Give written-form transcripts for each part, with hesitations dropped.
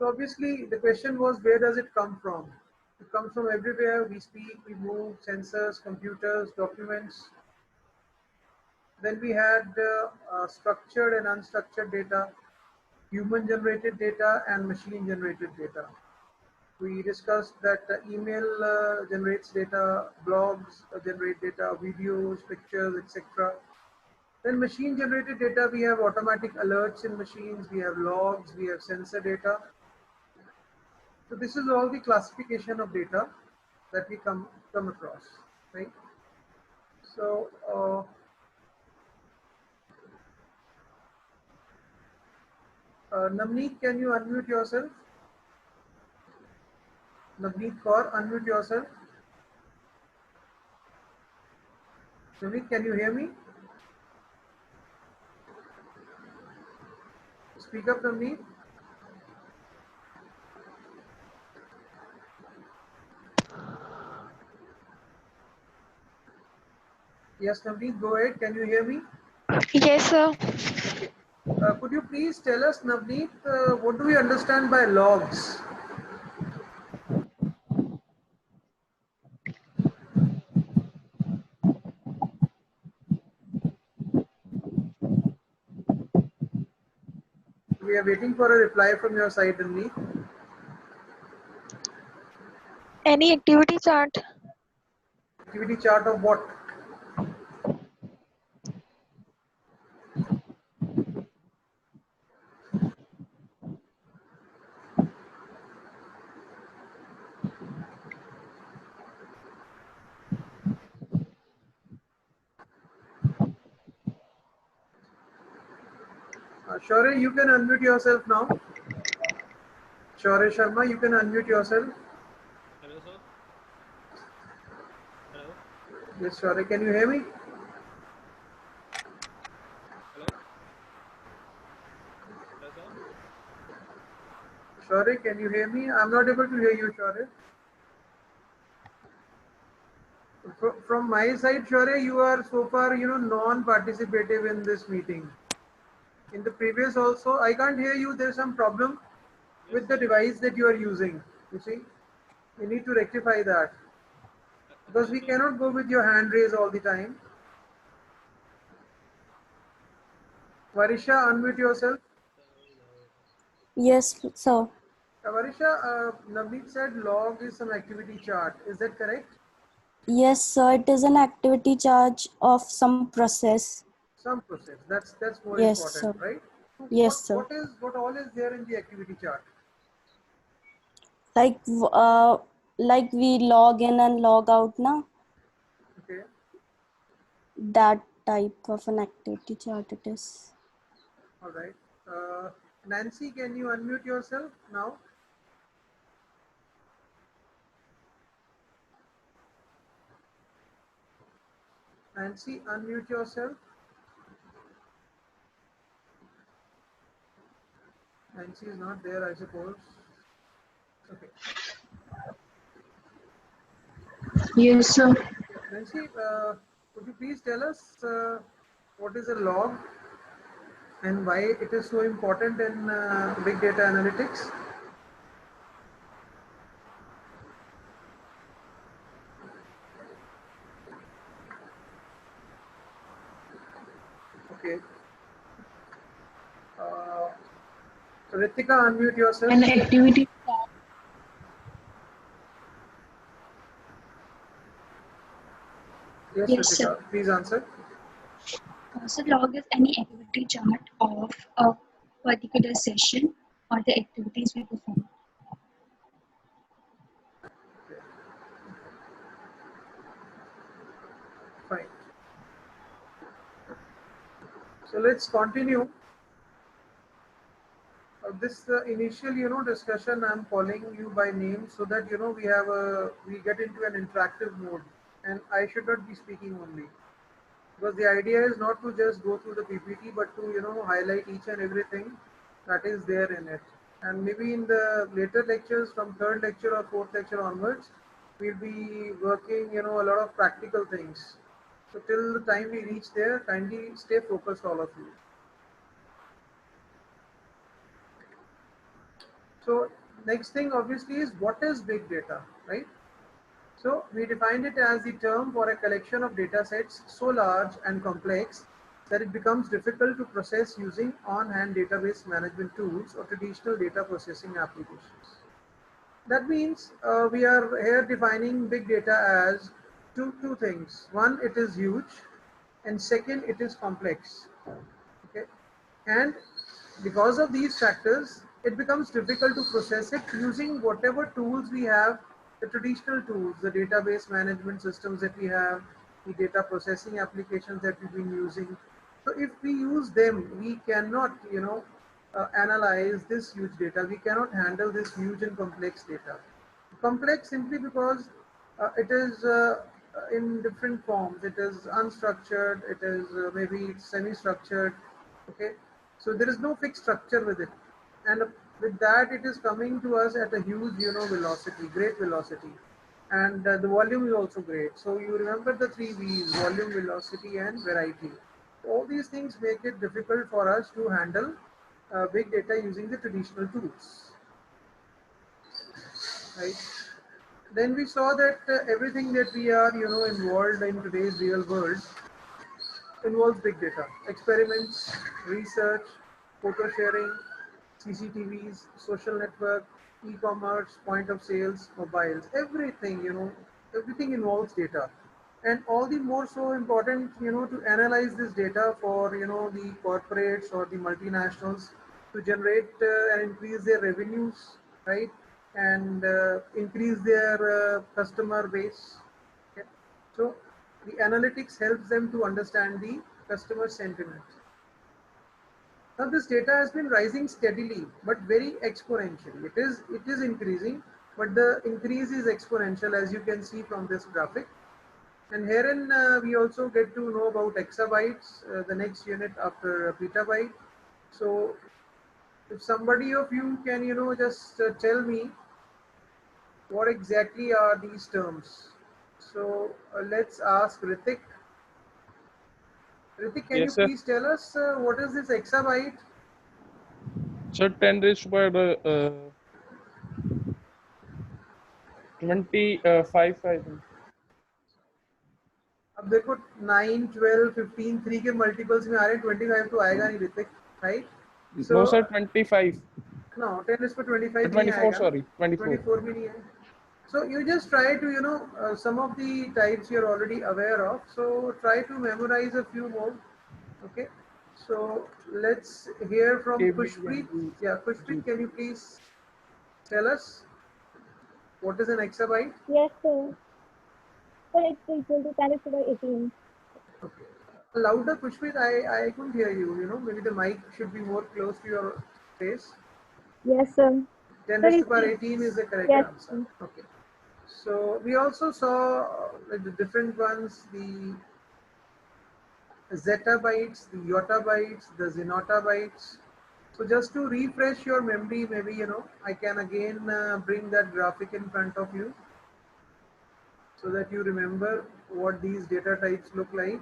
So obviously the question was, where does it come from? It comes from everywhere. We speak, we move, sensors, computers, documents. Then we had structured and unstructured data, human generated data and machine generated data. We discussed that email generates data, blogs generate data, videos, pictures, etc. Then machine generated data, we have automatic alerts in machines, we have logs, we have sensor data. So this is all the classification of data that we come across, right? So Navneet, can you unmute yourself? Navneet Kaur, unmute yourself. Navneet, can you hear me? Speak up, Navneet. Yes, Navneet, go ahead. Can you hear me? Yes, sir. Okay. Could you please tell us, Navneet, what do we understand by logs? We are waiting for a reply from your side, Navneet. Any activity chart? Activity chart of what? Shaurya, you can unmute yourself now. Shaurya Sharma, you can unmute yourself. Hello, sir. Hello. Yes, Shaurya, can you hear me? Hello. Hello, sir. Shaurya, can you hear me? I'm not able to hear you, Shaurya. From my side, Shaurya, you are so far, non-participative in this meeting. In the previous also, I can't hear you. There's some problem Yes, with the sir. device that you are using. You see, you need to rectify that because Hello, we sir. cannot go with your hand raise all the time. Varisha, unmute yourself. Yes, sir. Varisha, Navneet said log is some activity chart. Is that correct? Yes, sir. It is an activity charge of some process. Some process. That's more Yes, important, sir. right? So Yes, sir. what all is there in the activity chart? Like, like we log in and log out now. Okay. That type of an activity chart it is. All right. Nancy, can you unmute yourself now? Nancy, unmute yourself. Nancy is not there, I suppose. Okay. Yes, sir. Nancy, could you please tell us what is a log and why it is so important in big data analytics? Okay. So Ritika, unmute yourself. An activity. Yes, Yes, sir. Ritika, please answer. So log is any activity chart of a particular session or the activities we perform. Fine. So let's continue. This initial, discussion, I'm calling you by name so that we get into an interactive mode, and I should not be speaking only because the idea is not to just go through the PPT, but to highlight each and everything that is there in it. And maybe in the later lectures, from third lecture or fourth lecture onwards, we'll be working a lot of practical things. So till the time we reach there, kindly stay focused, all of you. So next thing obviously is what is big data, right? So we defined it as the term for a collection of data sets so large and complex that it becomes difficult to process using on-hand database management tools or traditional data processing applications. That means we are here defining big data as two things. One, it is huge, and second, it is complex. Okay, and because of these factors, it becomes difficult to process it using whatever tools we have, the traditional tools, the database management systems that we have, the data processing applications that we've been using. So if we use them, we cannot, analyze this huge data. We cannot handle this huge and complex data. Complex simply because it is in different forms. It is unstructured. It is maybe semi-structured. Okay, so there is no fixed structure with it, and with that, it is coming to us at a huge, velocity, great velocity, and the volume is also great. So you remember the three V's: volume, velocity, and variety. All these things make it difficult for us to handle big data using the traditional tools, right? Then we saw that everything that we are, involved in today's real world involves big data. Experiments, research, photo sharing, CCTVs, social network, e-commerce, point of sales, mobiles, everything, everything involves data. And all the more so important, to analyze this data for, the corporates or the multinationals to generate and increase their revenues, right? And increase their customer base. Okay. So the analytics helps them to understand the customer sentiment. Now this data has been rising steadily, but very exponentially. It is increasing, but the increase is exponential, as you can see from this graphic. And herein we also get to know about exabytes, the next unit after petabyte. So if somebody of you can, just tell me what exactly are these terms. So let's ask Ritik. Ritik, can you Yes, sir. please tell us what is this exabyte? So 10 raised to power 25, I think. अब देखो 9, 12, 15, 3 के multiples में आ रहे हैं 25 तो आएगा नहीं Hrithik, right? No, sir, 25. No, 10 is for 25 नहीं 24, आएगा ना, sorry, 24. 24 भी नहीं है. So you just try to, some of the types you're already aware of. So try to memorize a few more. Okay. So let's hear from KB Kushpreet. and Yeah, Kushpreet, can you please tell us what is an exabyte? Yes, sir. So it's equal to 10 to the 18. Okay. Louder, Kushpreet. I couldn't hear you. Maybe the mic should be more close to your face. Yes, sir. 10 Sir, raised to it's power 18 is the correct yes, answer. sir. Okay. So we also saw like the different ones, the zettabytes, the yottabytes, the xenotabytes. So just to refresh your memory, maybe, I can again bring that graphic in front of you so that you remember what these data types look like,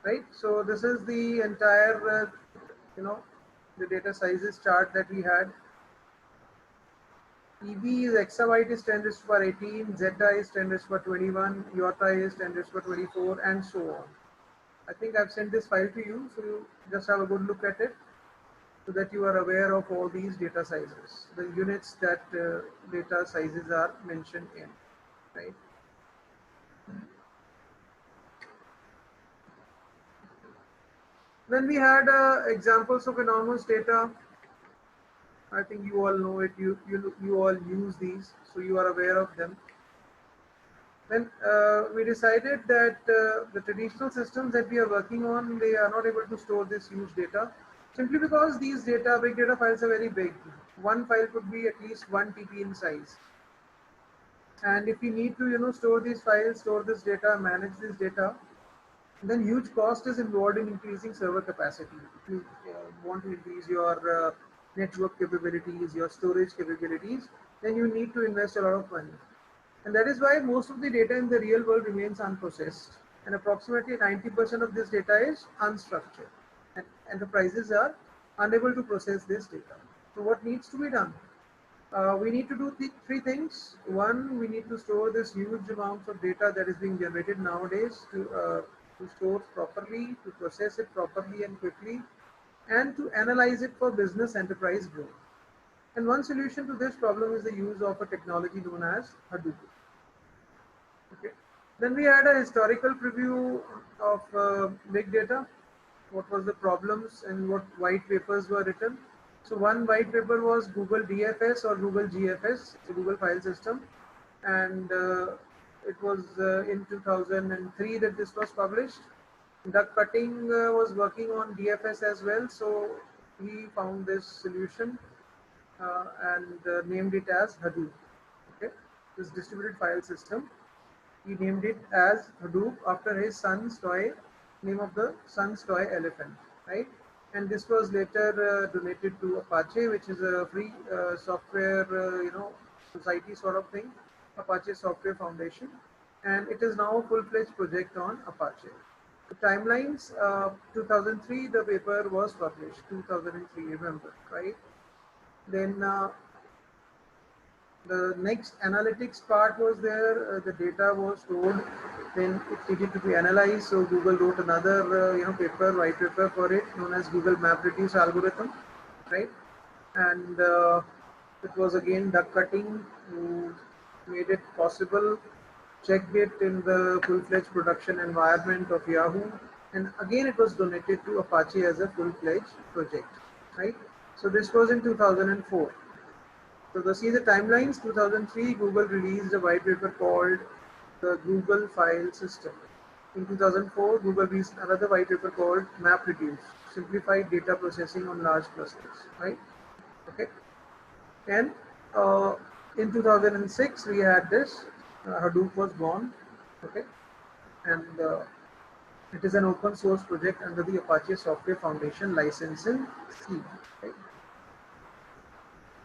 right? So this is the entire, the data sizes chart that we had. EB is exabyte is 10 raised to power 18, zetta is 10 raised to power 21, yotta is 10 raised to power 24, and so on. I think I've sent this file to you, so you just have a good look at it so that you are aware of all these data sizes, the units that data sizes are mentioned in, right? Then we had examples of enormous data. I think you all know it. You all use these, so you are aware of them. Then we decided that the traditional systems that we are working on, they are not able to store this huge data simply because these big data files are very big. One file could be at least 1 TB in size. And if you need to, store these files, store this data, manage this data, then huge cost is involved in increasing server capacity. If you want to increase your network capabilities, your storage capabilities, then you need to invest a lot of money. And that is why most of the data in the real world remains unprocessed. And approximately 90% of this data is unstructured. And enterprises are unable to process this data. So what needs to be done? We need to do three things. One, we need to store this huge amounts of data that is being generated nowadays to store properly, to process it properly and quickly, and to analyze it for business enterprise growth. And one solution to this problem is the use of a technology known as Hadoop. Okay. Then we had a historical preview of big data. What was the problems and what white papers were written. So one white paper was Google DFS or Google GFS, so Google File System, and it was in 2003 that this was published. Doug Cutting was working on DFS as well, so he found this solution and named it as Hadoop. Okay, this distributed file system. He named it as Hadoop after his son's toy, name of the son's toy elephant, right? And this was later donated to Apache, which is a free software, society sort of thing, Apache Software Foundation, and it is now a full-fledged project on Apache. The timelines: 2003, the paper was published. 2003, remember, right? Then the next analytics part was there. The data was stored, then it needed to be analyzed. So Google wrote another white paper for it, known as Google MapReduce algorithm, right? And it was again Doug Cutting who made it possible, checked it in the full-fledged production environment of Yahoo, and again it was donated to Apache as a full-fledged project, right? So this was in 2004. So to see the timelines, 2003, Google released a white paper called the Google File System. In 2004, Google released another white paper called MapReduce, Simplified Data Processing on Large Clusters, right? Okay. And in 2006, we had this, Hadoop was born, okay? And it is an open source project under the Apache Software Foundation licensing scheme, right?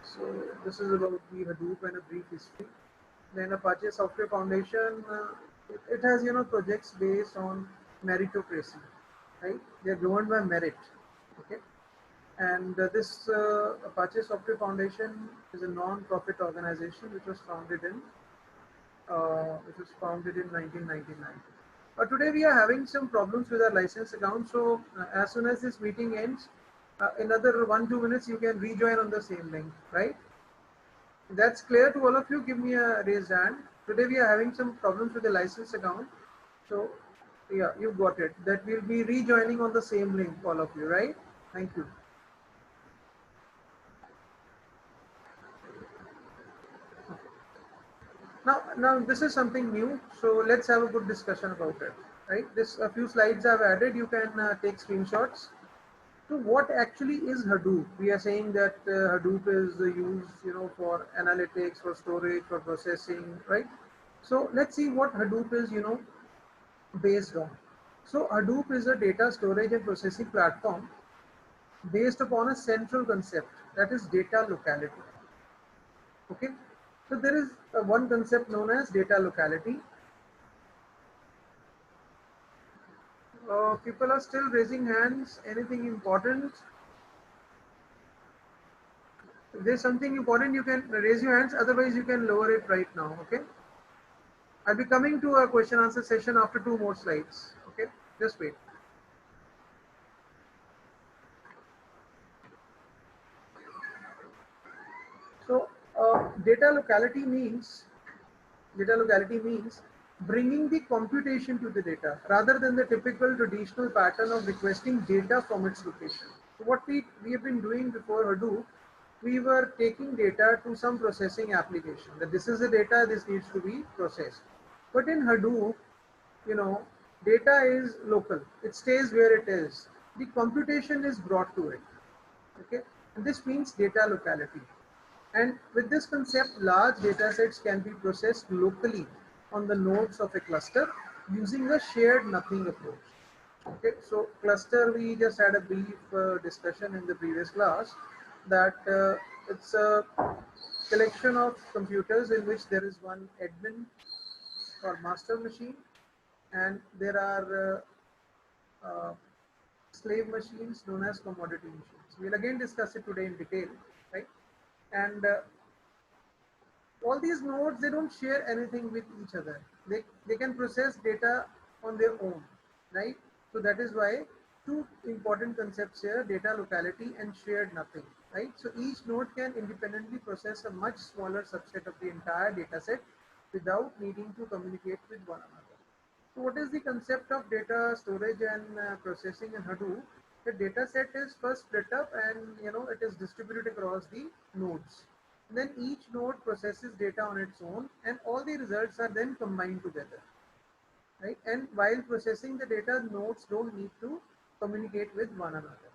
So this is about the Hadoop and a brief history. Then Apache Software Foundation, it has projects based on meritocracy, right? They are governed by merit, okay? And this Apache Software Foundation is a non-profit organization which was founded in 1999. But today we are having some problems with our license account. So as soon as this meeting ends, another 1-2 minutes, you can rejoin on the same link, right? That's clear to all of you. Give me a raised hand. Today we are having some problems with the license account. So yeah, you got it. That we'll be rejoining on the same link, all of you, right? Thank you. Now this is something new. So let's have a good discussion about it, right? This a few slides I've added. You can take screenshots. So what actually is Hadoop? We are saying that Hadoop is used, for analytics, for storage, for processing, right? So let's see what Hadoop is, based on. So Hadoop is a data storage and processing platform based upon a central concept, that is data locality. Okay. So there is one concept known as data locality. People are still raising hands. Anything important? If there's something important, you can raise your hands. Otherwise, you can lower it right now. Okay. I'll be coming to a question answer session after 2 more slides. Okay. Just wait. So data locality means bringing the computation to the data rather than the typical traditional pattern of requesting data from its location. So what we have been doing before Hadoop, we were taking data to some processing application, that this is the data, this needs to be processed. But in Hadoop, data is local. It stays where it is. The computation is brought to it. Okay, and this means data locality. And with this concept, large data sets can be processed locally on the nodes of a cluster using a shared nothing approach. Okay, so cluster, we just had a brief discussion in the previous class that it's a collection of computers in which there is one admin or master machine, and there are slave machines known as commodity machines. We'll again discuss it today in detail, right? And all these nodes, they don't share anything with each other. They can process data on their own, right? So that is why two important concepts here: data locality and shared nothing, right? So each node can independently process a much smaller subset of the entire data set without needing to communicate with one another. So what is the concept of data storage and processing in Hadoop? The data set is first split up and it is distributed across the nodes. Then each node processes data on its own and all the results are then combined together, right? And while processing the data, nodes don't need to communicate with one another.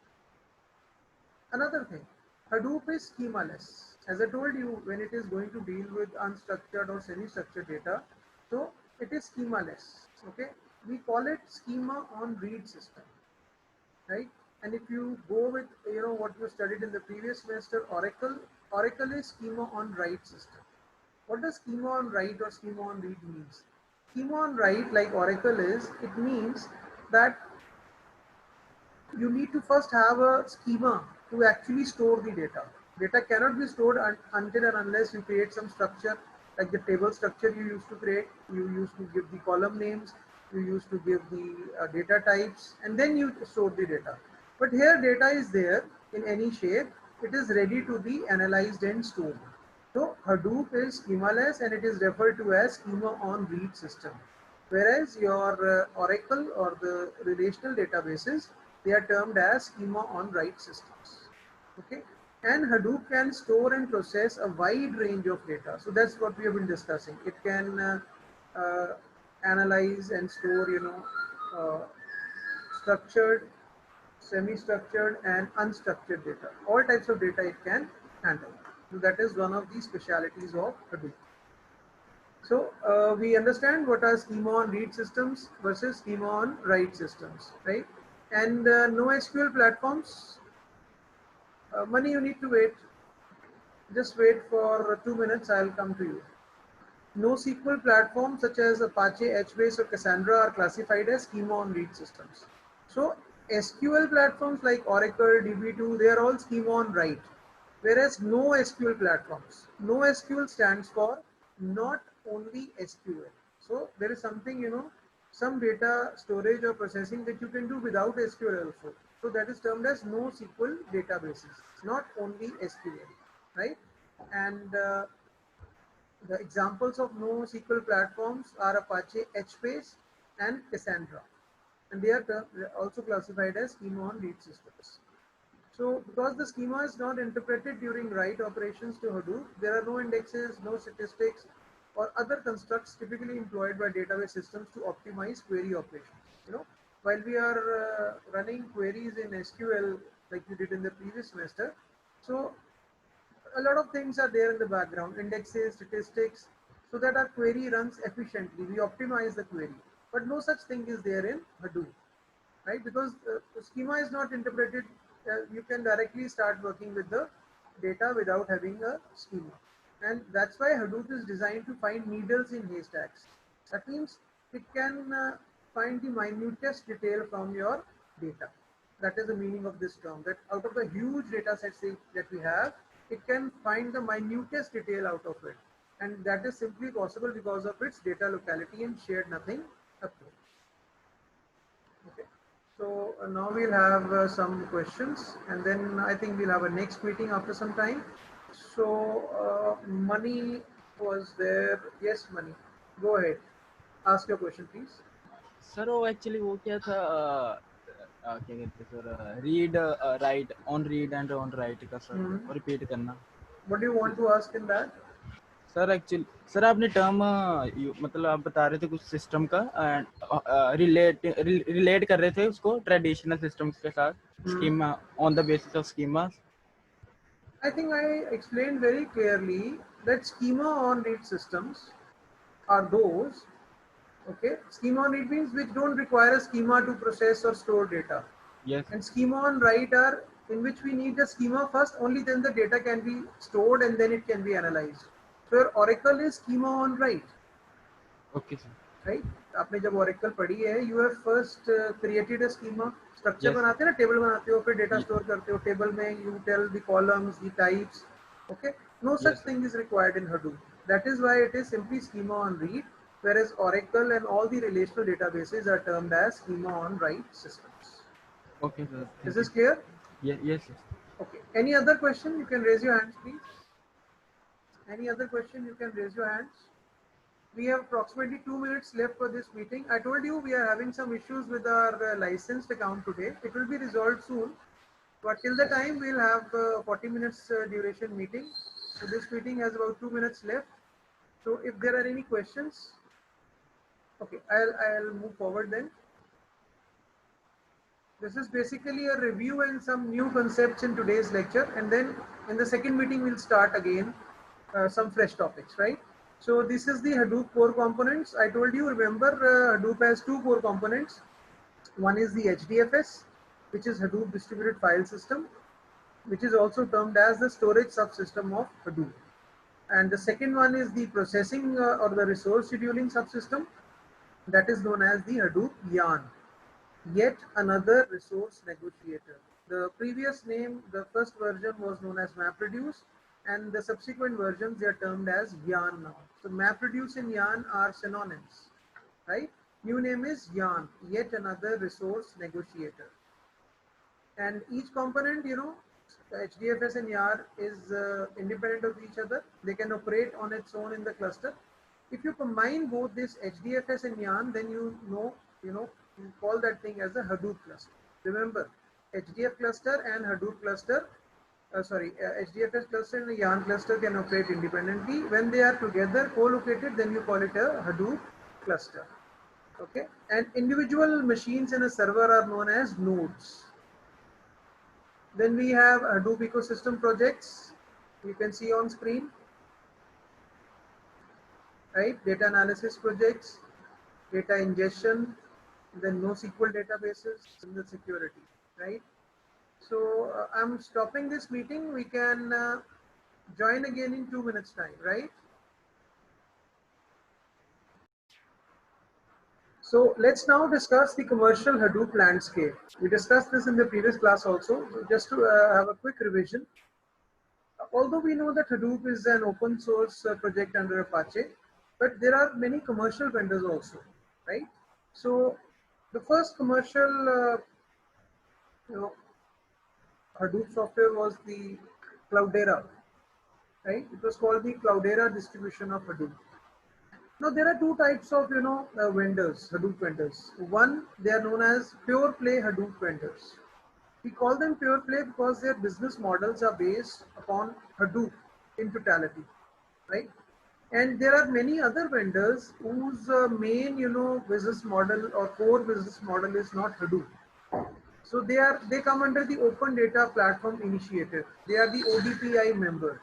Another thing, Hadoop is schemaless. As I told you, when it is going to deal with unstructured or semi-structured data, so it is schemaless, okay? We call it schema on read system, right? And if you go with what you studied in the previous semester, Oracle is schema on write system. What does schema on write or schema on read means? Schema on write, like Oracle is, it means that you need to first have a schema to actually store the data. Data cannot be stored until and unless you create some structure, like the table structure you used to create. You used to give the column names, you used to give the data types, and then you store the data. But here data is there in any shape. It is ready to be analyzed and stored. So Hadoop is schemaless and it is referred to as schema on read system. Whereas your Oracle or the relational databases, they are termed as schema on write systems. Okay, and Hadoop can store and process a wide range of data. So that's what we have been discussing. It can analyze and store, structured, semi-structured, and unstructured data. All types of data it can handle. So that is one of the specialities of Hadoop. So we understand what are schema on read systems versus schema on write systems, right? And NoSQL platforms, Mani, you need to wait. Just wait for 2 minutes, I'll come to you. NoSQL platforms such as Apache, HBase or Cassandra are classified as schema on read systems. So SQL platforms like Oracle, DB2, they are all schema on write. Whereas NoSQL platforms, NoSQL stands for not only SQL. So there is something, some data storage or processing that you can do without SQL also. So that is termed as NoSQL databases, not only SQL, right? And the examples of NoSQL platforms are Apache, HBase, and Cassandra. And they are also classified as schema on read systems. So because the schema is not interpreted during write operations to Hadoop, there are no indexes, no statistics, or other constructs typically employed by database systems to optimize query operations. While we are running queries in SQL like we did in the previous semester, so a lot of things are there in the background, indexes, statistics, so that our query runs efficiently. We optimize the query, but no such thing is there in Hadoop, right? Because the schema is not interpreted. You can directly start working with the data without having a schema. And that's why Hadoop is designed to find needles in haystacks. That means it can find the minutest detail from your data. That is the meaning of this term, that out of the huge data sets that we have, it can find the minutest detail out of it. And that is simply possible because of its data locality and shared nothing approach. Okay. So now we'll have some questions, and then I think we'll have a next meeting after some time. So Mani was there. Yes, Mani. Go ahead. Ask your question, please. Sir वो actually वो क्या था क्या कहते हैं sir read write on read and on right का sir repeat करना. What do you want to ask in that? Sir actually sir आपने टर्म मतलब आप बता रहे थे कुछ सिस्टम का रिलेट कर रहे थे उसको ट्रेडिशनल सिस्टम्स के साथ schema on the basis of schemas. I think I explained very clearly that schema on read systems are those, okay, schema on read means which don't require a schema to process or store data. Yes. And schema on write are in which we need the schema first, only then the data can be stored and then it can be analyzed. So Oracle is schema on write. Okay, sir. right? आपने जब Oracle पढ़ी है, you have first created a schema. Structure Yes. बनाते हैं ना, table बनाते हो, फिर data Yes. store करते हो. Table में you tell the columns, the types. Okay, no such Yes. thing is required in Hadoop. That is why it is simply schema on read, whereas Oracle and all the relational databases are termed as schema on write systems. Okay, sir. Is Thank this you. clear? Yes. Yes. Okay. Any other question? You can raise your hands, please. Any other question? You can raise your hands. We have approximately 2 minutes left for this meeting. I told you we are having some issues with our licensed account today. It will be resolved soon. But till the time, we'll have 40 minutes duration meeting. So this meeting has about 2 minutes left. So if there are any questions, okay, I'll move forward then. This is basically a review and some new concepts in today's lecture, and then in the second meeting we'll start again some fresh topics, right? So this is the Hadoop core components. I told you, remember, Hadoop has two core components. One is the HDFS, which is Hadoop Distributed File System, which is also termed as the storage subsystem of Hadoop. And the second one is the processing or the resource scheduling subsystem, that is known as the Hadoop Yarn. Yet another resource negotiator. The previous name, the first version was known as MapReduce, and the subsequent versions they are termed as Yarn now. So MapReduce and Yarn are synonyms, right? New name is Yarn, yet another resource negotiator. And each component, you know, HDFS and Yarn is independent of each other. They can operate on its own in the cluster. If you combine both this HDFS and Yarn, then you call that thing as a Hadoop cluster. Remember, HDF cluster and Hadoop cluster, HDFS cluster and a Yarn cluster can operate independently. When they are together, co-located, then you call it a Hadoop cluster. Okay, and individual machines in a server are known as nodes. Then we have Hadoop ecosystem projects. You can see on screen, right? Data analysis projects, data ingestion, then NoSQL databases, and the security, right? So I'm stopping this meeting. We can join again in 2 minutes time, right? So let's now discuss the commercial Hadoop landscape. We discussed this in the previous class also. So just to have a quick revision. Although we know that Hadoop is an open source project under Apache, but there are many commercial vendors also, right? So the first commercial Hadoop software was the Cloudera, right? It was called the Cloudera distribution of Hadoop. Now there are two types of vendors, Hadoop vendors. One, they are known as pure play Hadoop vendors. We call them pure play because their business models are based upon Hadoop in totality, right? And there are many other vendors whose main business model or core business model is not Hadoop. So they come under the Open Data Platform Initiative. They are the ODPI members.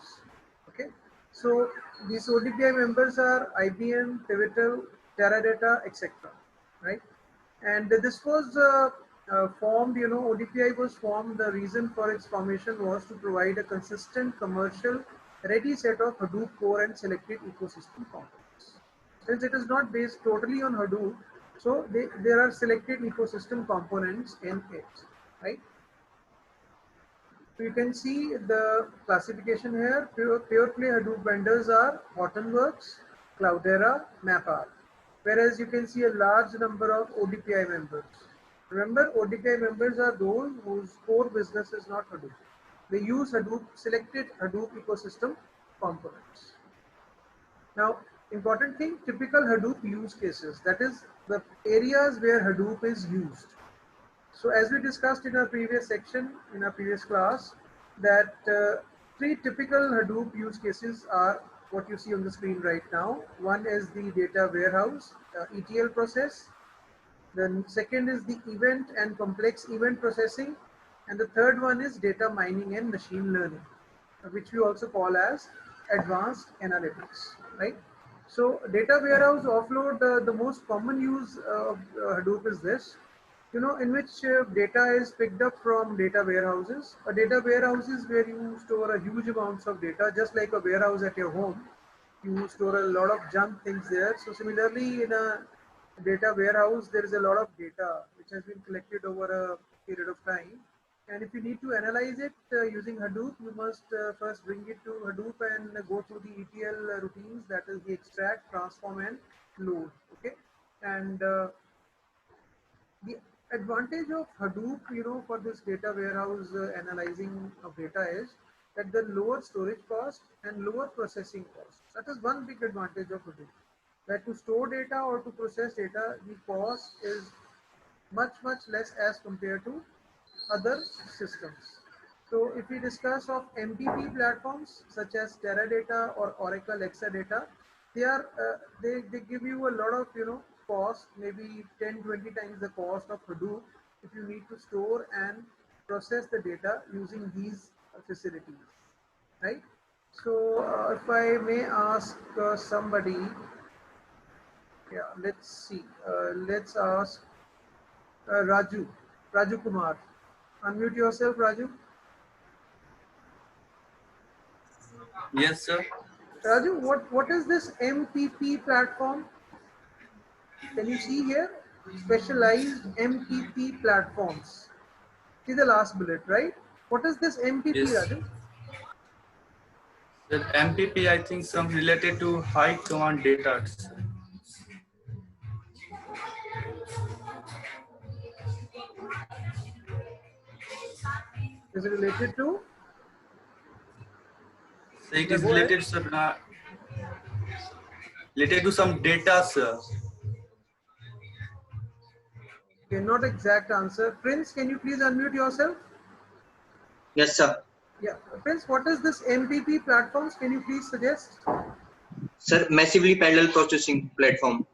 Okay. So these ODPI members are IBM, Pivotal, Teradata, etc. Right. And this was formed. ODPI was formed. The reason for its formation was to provide a consistent commercial ready set of Hadoop core and selected ecosystem components. Since it is not based totally on Hadoop, so there are selected ecosystem components in it, right? So you can see the classification here. Pure play Hadoop vendors are Hortonworks, Cloudera, MapR. Whereas you can see a large number of ODPI members. Remember, ODPI members are those whose core business is not Hadoop. They use selected Hadoop ecosystem components. Now, important thing, typical Hadoop use cases, that is the areas where Hadoop is used. So as we discussed in our previous section, in our previous class, that three typical Hadoop use cases are what you see on the screen right now. One is the data warehouse, ETL process. Then second is the event and complex event processing. And the third one is data mining and machine learning, which we also call as advanced analytics, right? So data warehouse offload, the most common use of Hadoop is this, in which data is picked up from data warehouses. A data warehouse is where you store a huge amounts of data, just like a warehouse at your home. You store a lot of junk things there. So similarly, in a data warehouse, there is a lot of data which has been collected over a period of time. And if you need to analyze it using Hadoop, you must first bring it to Hadoop and go through the ETL routines, that is the extract, transform, and load. Okay, and the advantage of Hadoop, for this data warehouse analyzing of data is that the lower storage cost and lower processing cost. That is one big advantage of Hadoop. That to store data or to process data, the cost is much less as compared to other systems. So if we discuss of MPP platforms such as Teradata or Oracle Exadata, they are they give you a lot of cost, maybe 10-20 times the cost of Hadoop if you need to store and process the data using these facilities, right? So if I may ask somebody, yeah, let's see, let's ask Raju Kumar. Unmute yourself, Raju. Yes, sir. Raju, what is this MPP platform? Can you see here? Specialized MPP platforms. See the last bullet, right? What is this MPP, Yes. Raju? Sir, MPP, I think some related to high command data. Is it related to? So it Yeah, is go ahead. related, sir, related to some data, sir. Okay, not exact answer. Prince, can you please unmute yourself? Yes, sir. Yeah, Prince, what is this MPP platforms? Can you please suggest? Sir, massively parallel processing platform.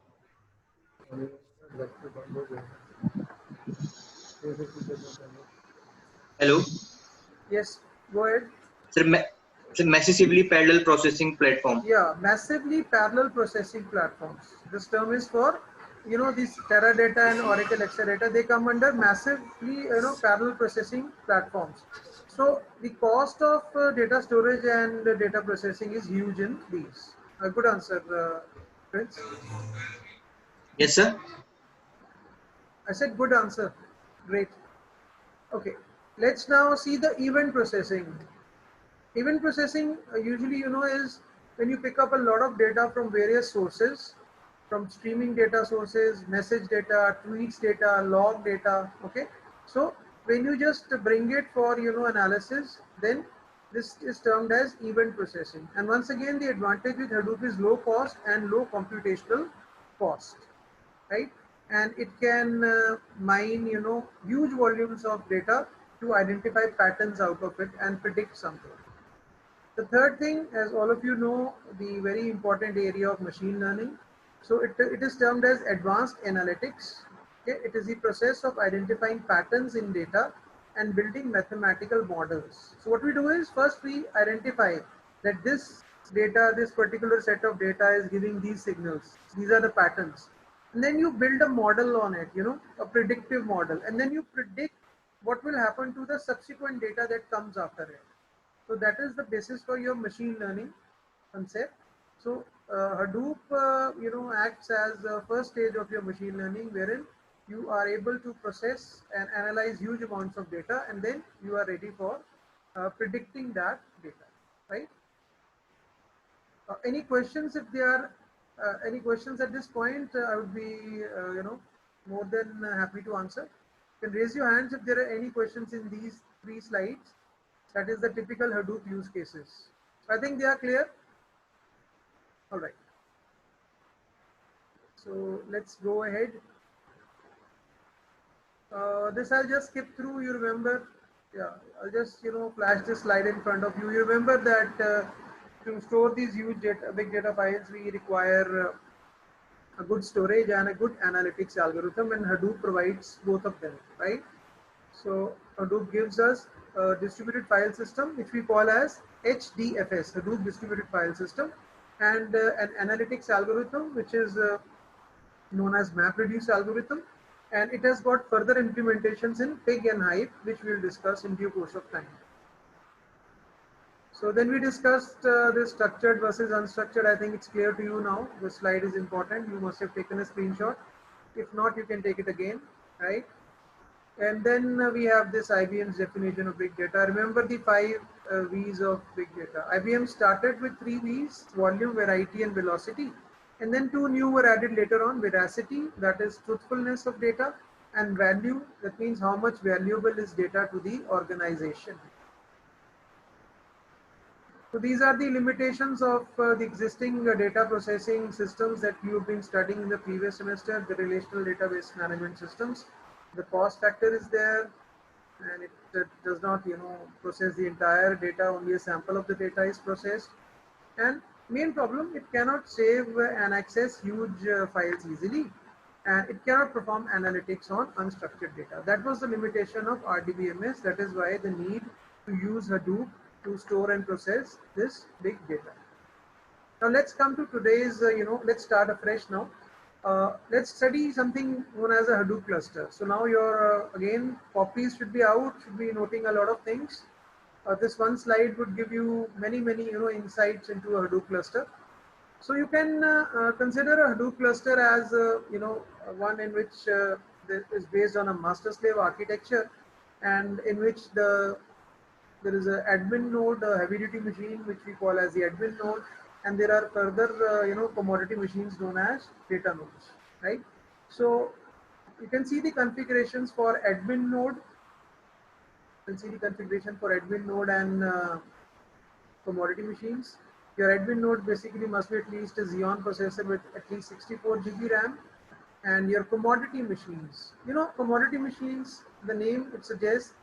Hello. Yes, go ahead. Sir, massively parallel processing platform. Yeah, massively parallel processing platforms. This term is for, these Teradata and Oracle Exadata, they come under massively, parallel processing platforms. So the cost of data storage and data processing is huge in these. A good answer, Prince. Yes, sir. I said good answer. Great. Okay, let's now see the event processing. Event processing usually, is when you pick up a lot of data from various sources, from streaming data sources, message data, tweets data, log data. Okay, so when you just bring it for analysis, then this is termed as event processing. And once again, the advantage with Hadoop is low cost and low computational cost, right? And it can mine huge volumes of data to identify patterns out of it and predict something. The third thing, as all of you know, the very important area of machine learning. So it is termed as advanced analytics. Okay? It is the process of identifying patterns in data and building mathematical models. So what we do is first we identify that this data, this particular set of data is giving these signals. These are the patterns. And then you build a model on it, a predictive model. And then you predict what will happen to the subsequent data that comes after it. So that is the basis for your machine learning concept. So Hadoop, acts as the first stage of your machine learning, wherein you are able to process and analyze huge amounts of data, and then you are ready for predicting that data, right? Any questions? If there are any questions at this point, I would be, more than happy to answer. You can raise your hands if there are any questions in these 3 slides. That is the typical Hadoop use cases. I think they are clear. All right. So let's go ahead. This I'll just skip through. You remember? Yeah, I'll just flash this slide in front of you. You remember that to store these huge big data files, we require a good storage and a good analytics algorithm, and Hadoop provides both of them, right? So Hadoop gives us a distributed file system, which we call as HDFS, Hadoop Distributed File System, and an analytics algorithm, which is known as MapReduce algorithm, and it has got further implementations in Pig and Hive, which we will discuss in due course of time. So then we discussed this structured versus unstructured. I think it's clear to you now. The slide is important. You must have taken a screenshot. If not, you can take it again, right? And then we have this IBM's definition of big data. Remember the 5 V's of big data. IBM started with 3 V's: volume, variety, and velocity. And then 2 new were added later on: veracity, that is truthfulness of data, and value, that means how much valuable is data to the organization. So these are the limitations of the existing data processing systems that you've been studying in the previous semester, the relational database management systems. The cost factor is there, and it does not, process the entire data. Only a sample of the data is processed. And main problem, it cannot save and access huge files easily, and it cannot perform analytics on unstructured data. That was the limitation of RDBMS. That is why the need to use Hadoop to store and process this big data. Now let's come to today's, let's start afresh now. Let's study something known as a Hadoop cluster. So now your, again, copies should be out, should be noting a lot of things. This one slide would give you many, insights into a Hadoop cluster. So you can consider a Hadoop cluster as, one in which is based on a master-slave architecture, and in which there is an admin node, a heavy-duty machine, which we call as the admin node, and there are further, commodity machines known as data nodes, right? So you can see the configurations for admin node. You can see the configuration for admin node and commodity machines. Your admin node basically must be at least a Xeon processor with at least 64 GB RAM. And your commodity machines, commodity machines, the name, it suggests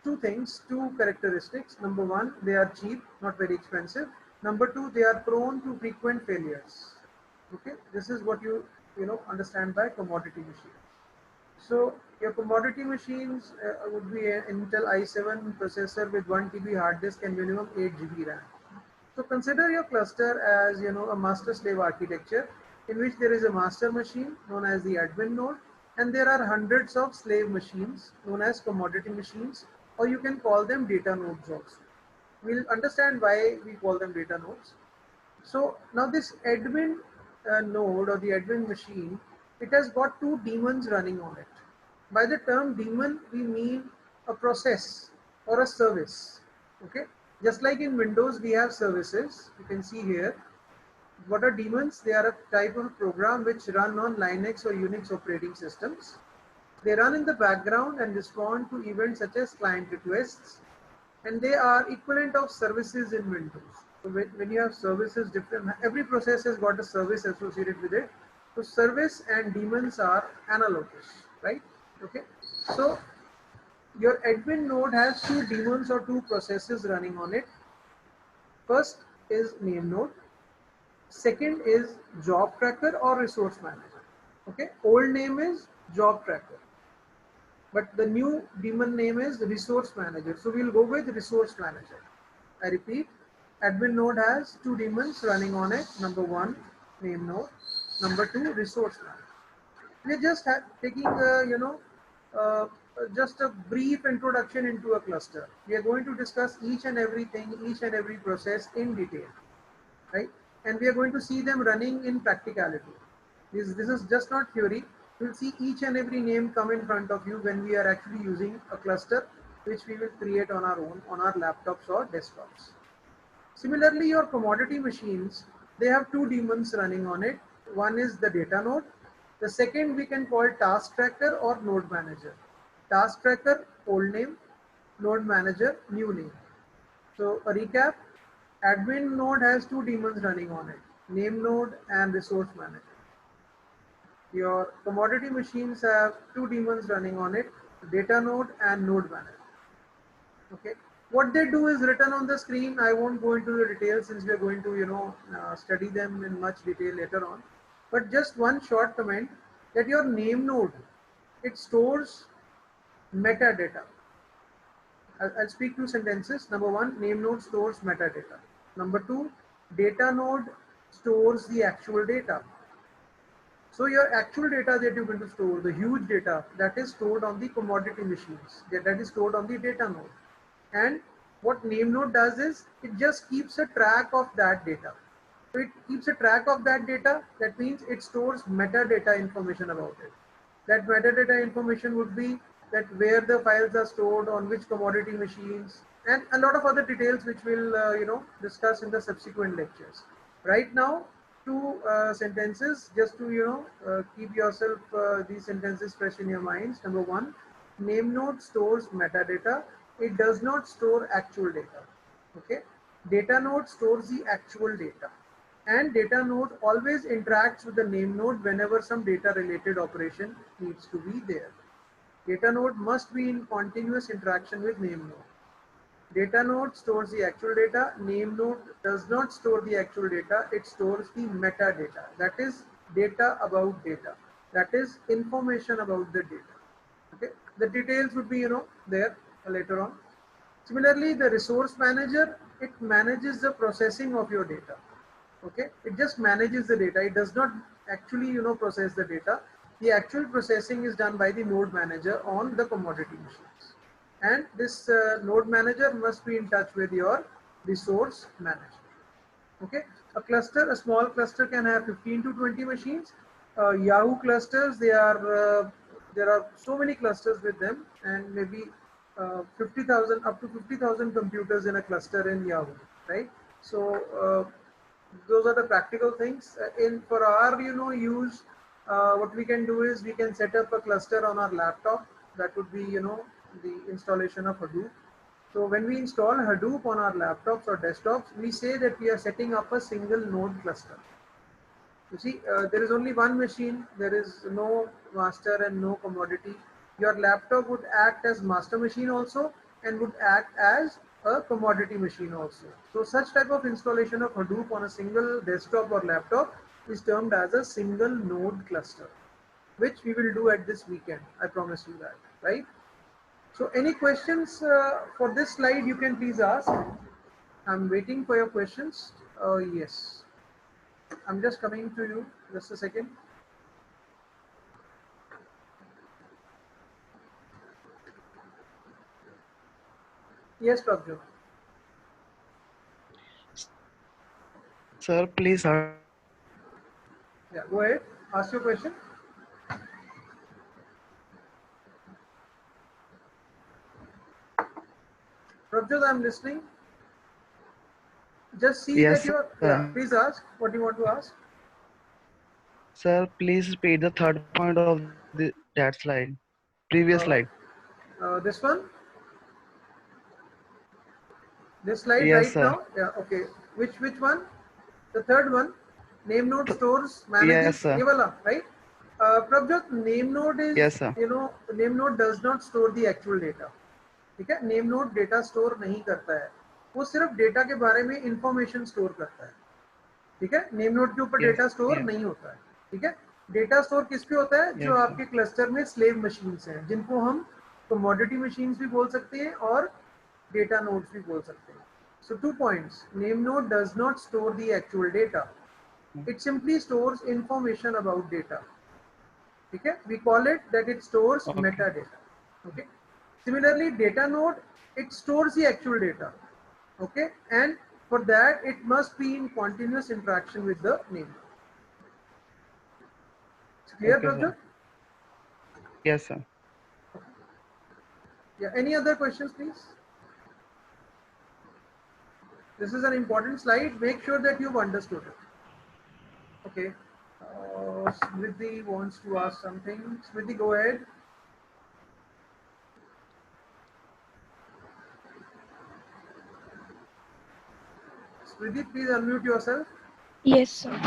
2 things, 2 characteristics. Number 1, they are cheap, not very expensive. Number 2, they are prone to frequent failures. Okay, this is what you understand by commodity machines. So your commodity machines would be an Intel i7 processor with 1 TB hard disk and minimum 8 GB RAM. So consider your cluster as a master-slave architecture in which there is a master machine known as the admin node, and there are hundreds of slave machines known as commodity machines, or you can call them data nodes also. We'll understand why we call them data nodes. So now this admin node or the admin machine, it has got 2 daemons running on it. By the term daemon, we mean a process or a service. Okay, just like in Windows we have services. You can see here. What are daemons? They are a type of program which run on Linux or Unix operating systems. They run in the background and respond to events such as client requests, and they are equivalent of services in Windows. So when you have services, every process has got a service associated with it. So service and daemons are analogous, right? Okay. So your admin node has 2 daemons or 2 processes running on it. First is name node. Second is job tracker or resource manager. Okay. Old name is job tracker, but the new daemon name is resource manager. So we'll go with resource manager. I repeat, admin node has 2 daemons running on it. Number 1, name node. Number 2, resource manager. We're just taking, just a brief introduction into a cluster. We are going to discuss each and everything, each and every process in detail, right? And we are going to see them running in practicality. This is just not theory. You'll see each and every name come in front of you when we are actually using a cluster, which we will create on our own, on our laptops or desktops. Similarly, your commodity machines, they have 2 daemons running on it. One is the data node. The second we can call task tracker or node manager. Task tracker, old name. Node manager, new name. So a recap, admin node has 2 daemons running on it, name node and resource manager. Your commodity machines have 2 daemons running on it, data node and node manager. Okay, what they do is written on the screen. I won't go into the details since we are going to study them in much detail later on. But just one short comment that your name node, it stores metadata. I'll speak 2 sentences. Number 1, name node stores metadata. Number 2, data node stores the actual data. So your actual data that you're going to store, the huge data, that is stored on the commodity machines, that is stored on the data node. And what name node does is, it just keeps a track of that data. So it keeps a track of that data. That means it stores metadata information about it. That metadata information would be that where the files are stored, on which commodity machines, and a lot of other details which we'll discuss in the subsequent lectures. Right now, two sentences just to keep yourself these sentences fresh in your minds. Number one, name node stores metadata. It does not store actual data. Okay, data node stores the actual data, and data node always interacts with the name node whenever some data related operation needs to be there. Data node must be in continuous interaction with name node. Data node stores the actual data. Name node does not store the actual data. It stores the metadata. That is data about data. That is information about the data. Okay. The details would be there later on. Similarly, the resource manager, it manages the processing of your data. Okay. It just manages the data. It does not actually process the data. The actual processing is done by the node manager on the commodity machines. And this node manager must be in touch with your resource manager. Okay, a cluster, a small cluster can have 15 to 20 machines. Yahoo clusters, there are so many clusters with them, and maybe 50,000 up to 50,000 computers in a cluster in Yahoo, right? So those are the practical things. For our use, what we can do is we can set up a cluster on our laptop. That would be the installation of Hadoop. So when we install Hadoop on our laptops or desktops, we say that we are setting up a single node cluster. You see, there is only one machine. There is no master and no commodity. Your laptop would act as master machine also, and would act as a commodity machine also. So such type of installation of Hadoop on a single desktop or laptop is termed as a single node cluster, which we will do at this weekend. I promise you that, right? So any questions for this slide you can please ask. I'm waiting for your questions. Yes, I'm just coming to you, just a second. Yes, Prabhu. Sir, please. Yeah, go ahead. Ask your question. Prabhu, I'm listening. Just see Yes, that you're. sir. Yeah, please ask what you want to ask. Sir, please repeat the third point of that slide. Previous slide. This one. This slide Yes, right sir. now. Yeah. Okay. Which one? The third one. Name node stores manages. Yes, sir. ये वाला, right? Prabjot, name node is, Yes, sir. name node does not store the actual data. ठीक है? Name node data store नहीं करता है. वो सिर्फ data के बारे में इंफॉर्मेशन स्टोर करता है. ठीक है? नेम नोड के ऊपर डेटा स्टोर नहीं होता है. ठीक है? डेटा स्टोर किस पे होता है? जो आपके क्लस्टर में स्लेव मशीन्स हैं, जिनको हम कमोडिटी मशीन्स भी बोल सकते हैं और डेटा नोड्स भी बोल सकते हैं. So 2 points. Name node does not store the actual data. It simply stores information about data. Okay? We call it that it stores metadata. Okay. Similarly, data node, it stores the actual data. Okay. And for that, it must be in continuous interaction with the name node. It's clear, Prabhu? Yes, sir. Yeah. Any other questions, please? This is an important slide. Make sure that you've understood it. Okay. Smriti wants to ask something. Smriti, go ahead. Smriti, please unmute yourself. Yes, sir.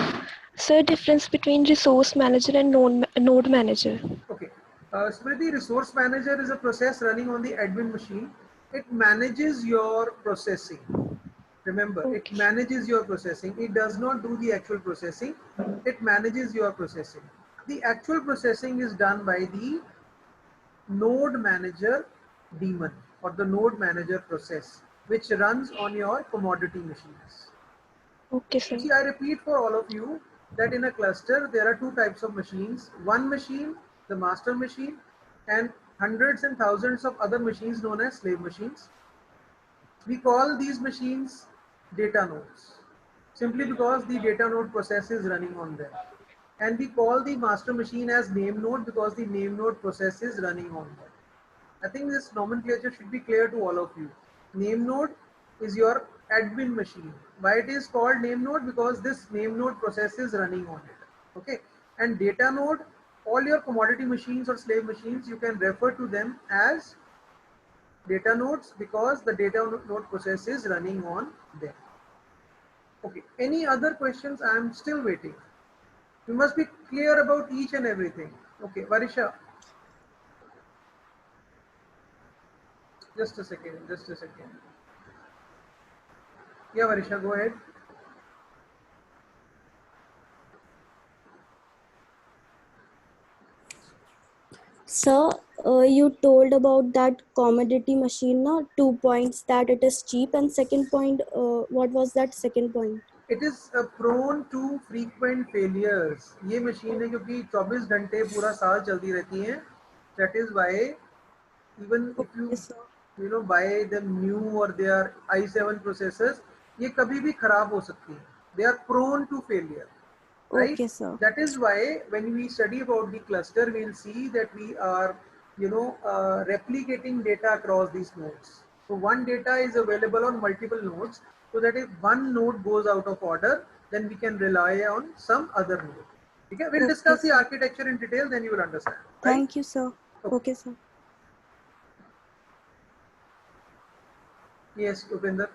Sir, difference between resource manager and node manager. Okay. Smriti, resource manager is a process running on the admin machine. It manages your processing. Remember, it manages your processing. It does not do the actual processing. It manages your processing. The actual processing is done by the node manager daemon or the node manager process, which runs on your commodity machines. Okay, sir. See, I repeat for all of you that in a cluster, there are two types of machines. One machine, the master machine, and hundreds and thousands of other machines known as slave machines. We call these machines data nodes, simply because the data node process is running on them. and we call the master machine as name node because the name node process is running on that. I think this nomenclature should be clear to all of you. Name node is your admin machine. Why it is called name node? Because this name node process is running on it. Okay. And data node, all your commodity machines or slave machines, you can refer to them as data nodes because the data node process is running on them. Okay. Any other questions? I am still waiting. You must be clear about each and everything. Okay, Varisha. Just a second, just a second. Yeah, Varisha, go ahead. Sir, you told about that commodity machine, no? 2 points that it is cheap, and second point, what was that second point? It is prone to frequent failures. ये machine है क्योंकि 24 घंटे पूरा साल चलती रहती हैं. That is why even if you know buy them new or their i7 processors, ये कभी भी खराब हो सकती हैं. They are prone to failure. Right? Okay, sir. That is why when we study about the cluster, we will see that we are, you know, replicating data across these nodes. So one data is available on multiple nodes, so that if one node goes out of order, then we can rely on some other node. Okay, we'll discuss the architecture in detail, then you will understand. Right? Thank you, sir. Okay, sir. Yes, Upinder.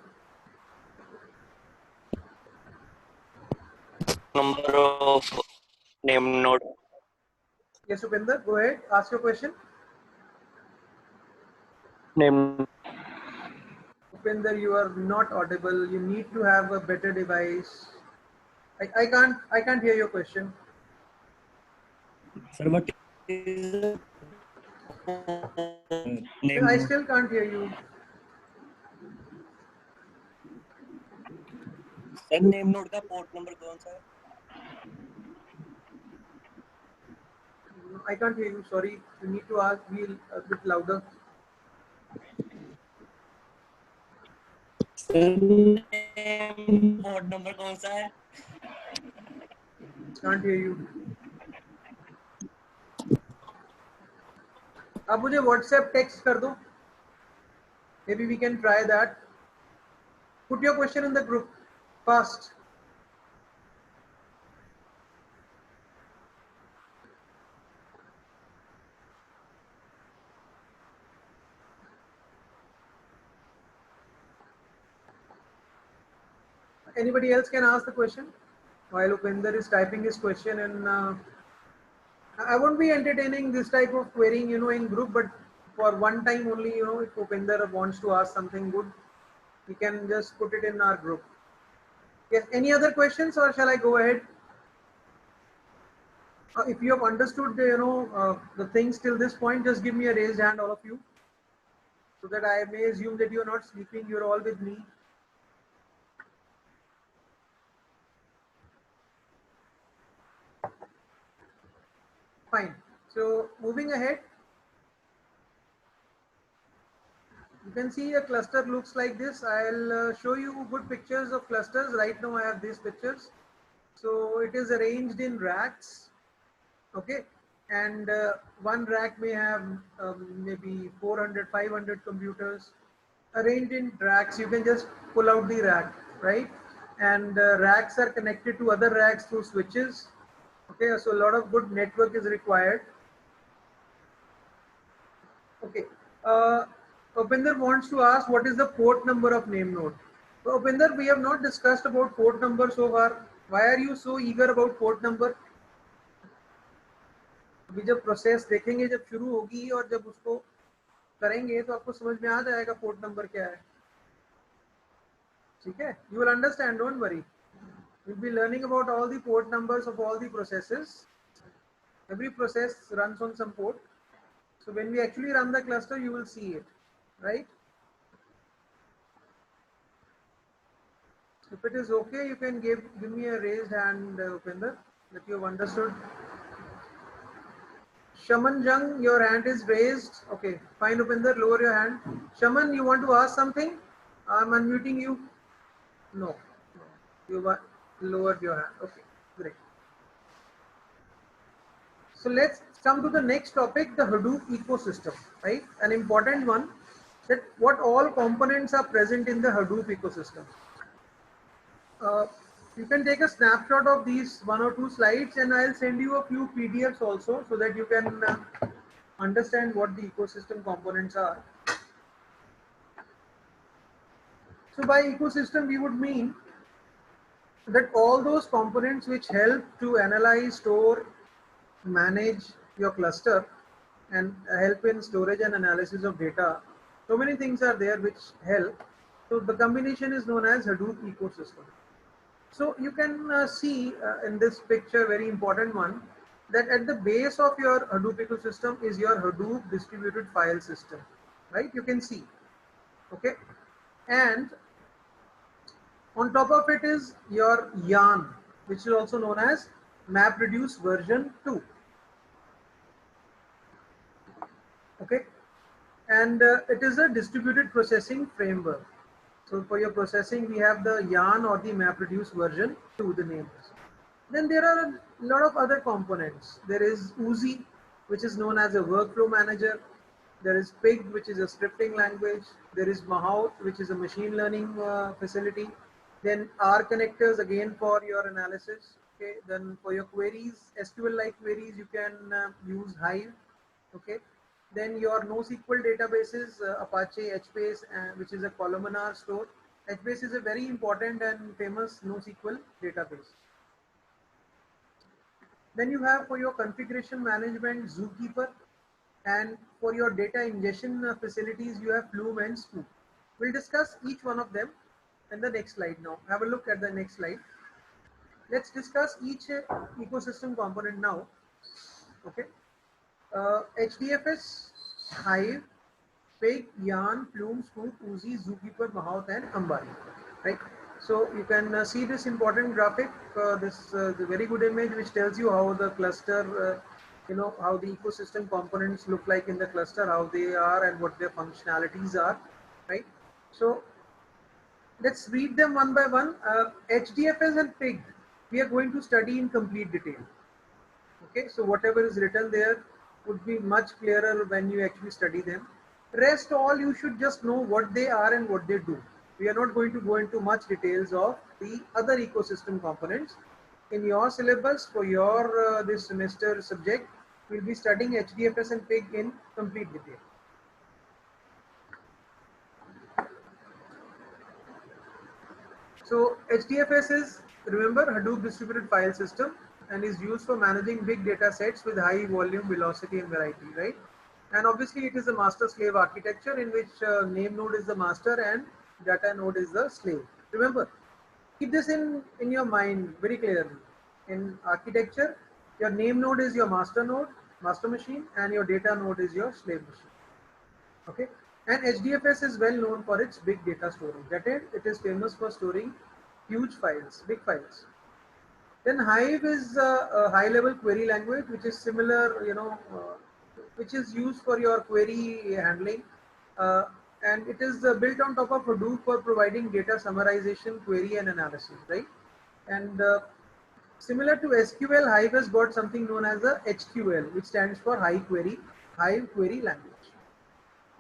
Number of name node. Yes, Upinder, go ahead. Ask your question. Name. Upinder, you are not audible. You need to have a better device. I can't hear your question. Sir, what is name I node? still can't hear you. Sir, name node का port number कौन सा है? I can't hear you. Sorry. You need to ask me a bit louder. Sir, name port number कौन सा है? Can't hear you. आप मुझे WhatsApp text कर दो. Maybe we can try that. Put your question in the group fast. Anybody else can ask the question while Upinder is typing his question, and I won't be entertaining this type of querying, you know, in group, but for one time only, you know, if Upinder wants to ask something good, he can just put it in our group. Yes, any other questions, or shall I go ahead? If you have understood, you know, the things till this point, just give me a raised hand, all of you, so that I may assume that you are not sleeping, you are all with me. Fine. So moving ahead, you can see a cluster looks like this. I'll show you good pictures of clusters. Right now I have these pictures. So it is arranged in racks. Okay. And one rack may have maybe 400, 500 computers arranged in racks. You can just pull out the rack, right? And racks are connected to other racks through switches. Okay, so a lot of good network is required. Okay, Upinder wants to ask what is the port number of name node. So Upinder, we have not discussed about port number so far. Why are you so eager about port number? अभी जब process देखेंगे, जब शुरू होगी और जब उसको करेंगे तो आपको समझ में आ जाएगा पोर्ट नंबर क्या है. ठीक है? You will understand, don't worry. We'll be learning about all the port numbers of all the processes. Every process runs on some port. So when we actually run the cluster, you will see it, right? If it is okay, you can give me a raised hand, Upinder, that you have understood. Shaman Jung, your hand is raised. Okay, fine, Upinder, lower your hand. Shaman, you want to ask something? I'm unmuting you. No, you lowered your hand. Okay, great. So let's come to the next topic, the Hadoop ecosystem, right? An important one, that what all components are present in the Hadoop ecosystem. You can take a snapshot of these 1 or 2 slides, and I'll send you a few PDFs also so that you can understand what the ecosystem components are. So by ecosystem, we would mean that all those components which help to analyze, store, manage your cluster and help in storage and analysis of data. So many things are there which help. So the combination is known as Hadoop ecosystem. So you can see in this picture, very important one, that at the base of your Hadoop ecosystem is your Hadoop distributed file system, right? You can see, okay? And on top of it is your yarn, which is also known as MapReduce version 2. Okay, and it is a distributed processing framework. So for your processing, we have the yarn or the MapReduce version 2, the name. Then there are a lot of other components. There is Oozie, which is known as a workflow manager. There is Pig, which is a scripting language. There is Mahout, which is a machine learning facility. Then R connectors, again for your analysis. Okay. Then for your queries, SQL-like queries, you can use Hive. Okay. Then your NoSQL databases, Apache HBase, which is a columnar store. HBase is a very important and famous NoSQL database. Then you have for your configuration management, Zookeeper, and for your data ingestion facilities, you have Flume and Scoop. We'll discuss each one of them in the next slide now. Have a look at the next slide. Let's discuss each ecosystem component now. Okay. HDFS, Hive, Pig, Yarn, Flume, Scoop, Oozie, Zookeeper, Mahout, and Ambari. Right. So you can see this important graphic, the very good image which tells you how the cluster, how the ecosystem components look like in the cluster, how they are and what their functionalities are, right? So let's read them one by one. HDFS and Pig, we are going to study in complete detail. Okay, so whatever is written there would be much clearer when you actually study them. Rest all, you should just know what they are and what they do. We are not going to go into much details of the other ecosystem components. In your syllabus for your this semester subject, we'll be studying HDFS and Pig in complete detail. So HDFS is, remember, Hadoop distributed file system, and is used for managing big data sets with high volume, velocity, and variety, right? And obviously it is a master-slave architecture in which name node is the master and data node is the slave. Remember, keep this in your mind very clearly. In architecture, your name node is your master node, master machine, and your data node is your slave machine. Okay, and HDFS is well known for its big data storage. That is, it is famous for storing huge files, big files. Then Hive is a high-level query language, which is similar, which is used for your query handling, and it is built on top of Hadoop for providing data summarization, query, and analysis, right? And similar to SQL, Hive has got something known as a HQL, which stands for Hive Query Language.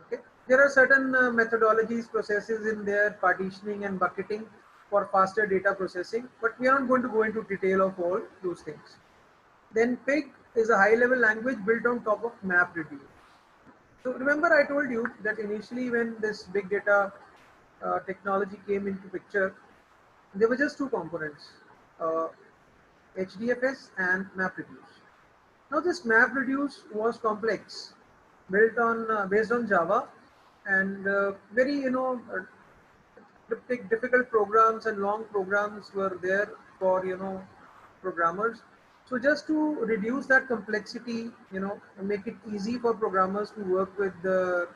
Okay, there are certain methodologies, processes in there, partitioning and bucketing for faster data processing, but we are not going to go into detail of all those things. Then Pig is a high-level language built on top of MapReduce. So remember, I told you that initially when this big data technology came into picture, there were just two components, HDFS and MapReduce. Now this MapReduce was complex, built on based on Java, and very difficult programs and long programs were there for programmers. So just to reduce that complexity, and make it easy for programmers to work with the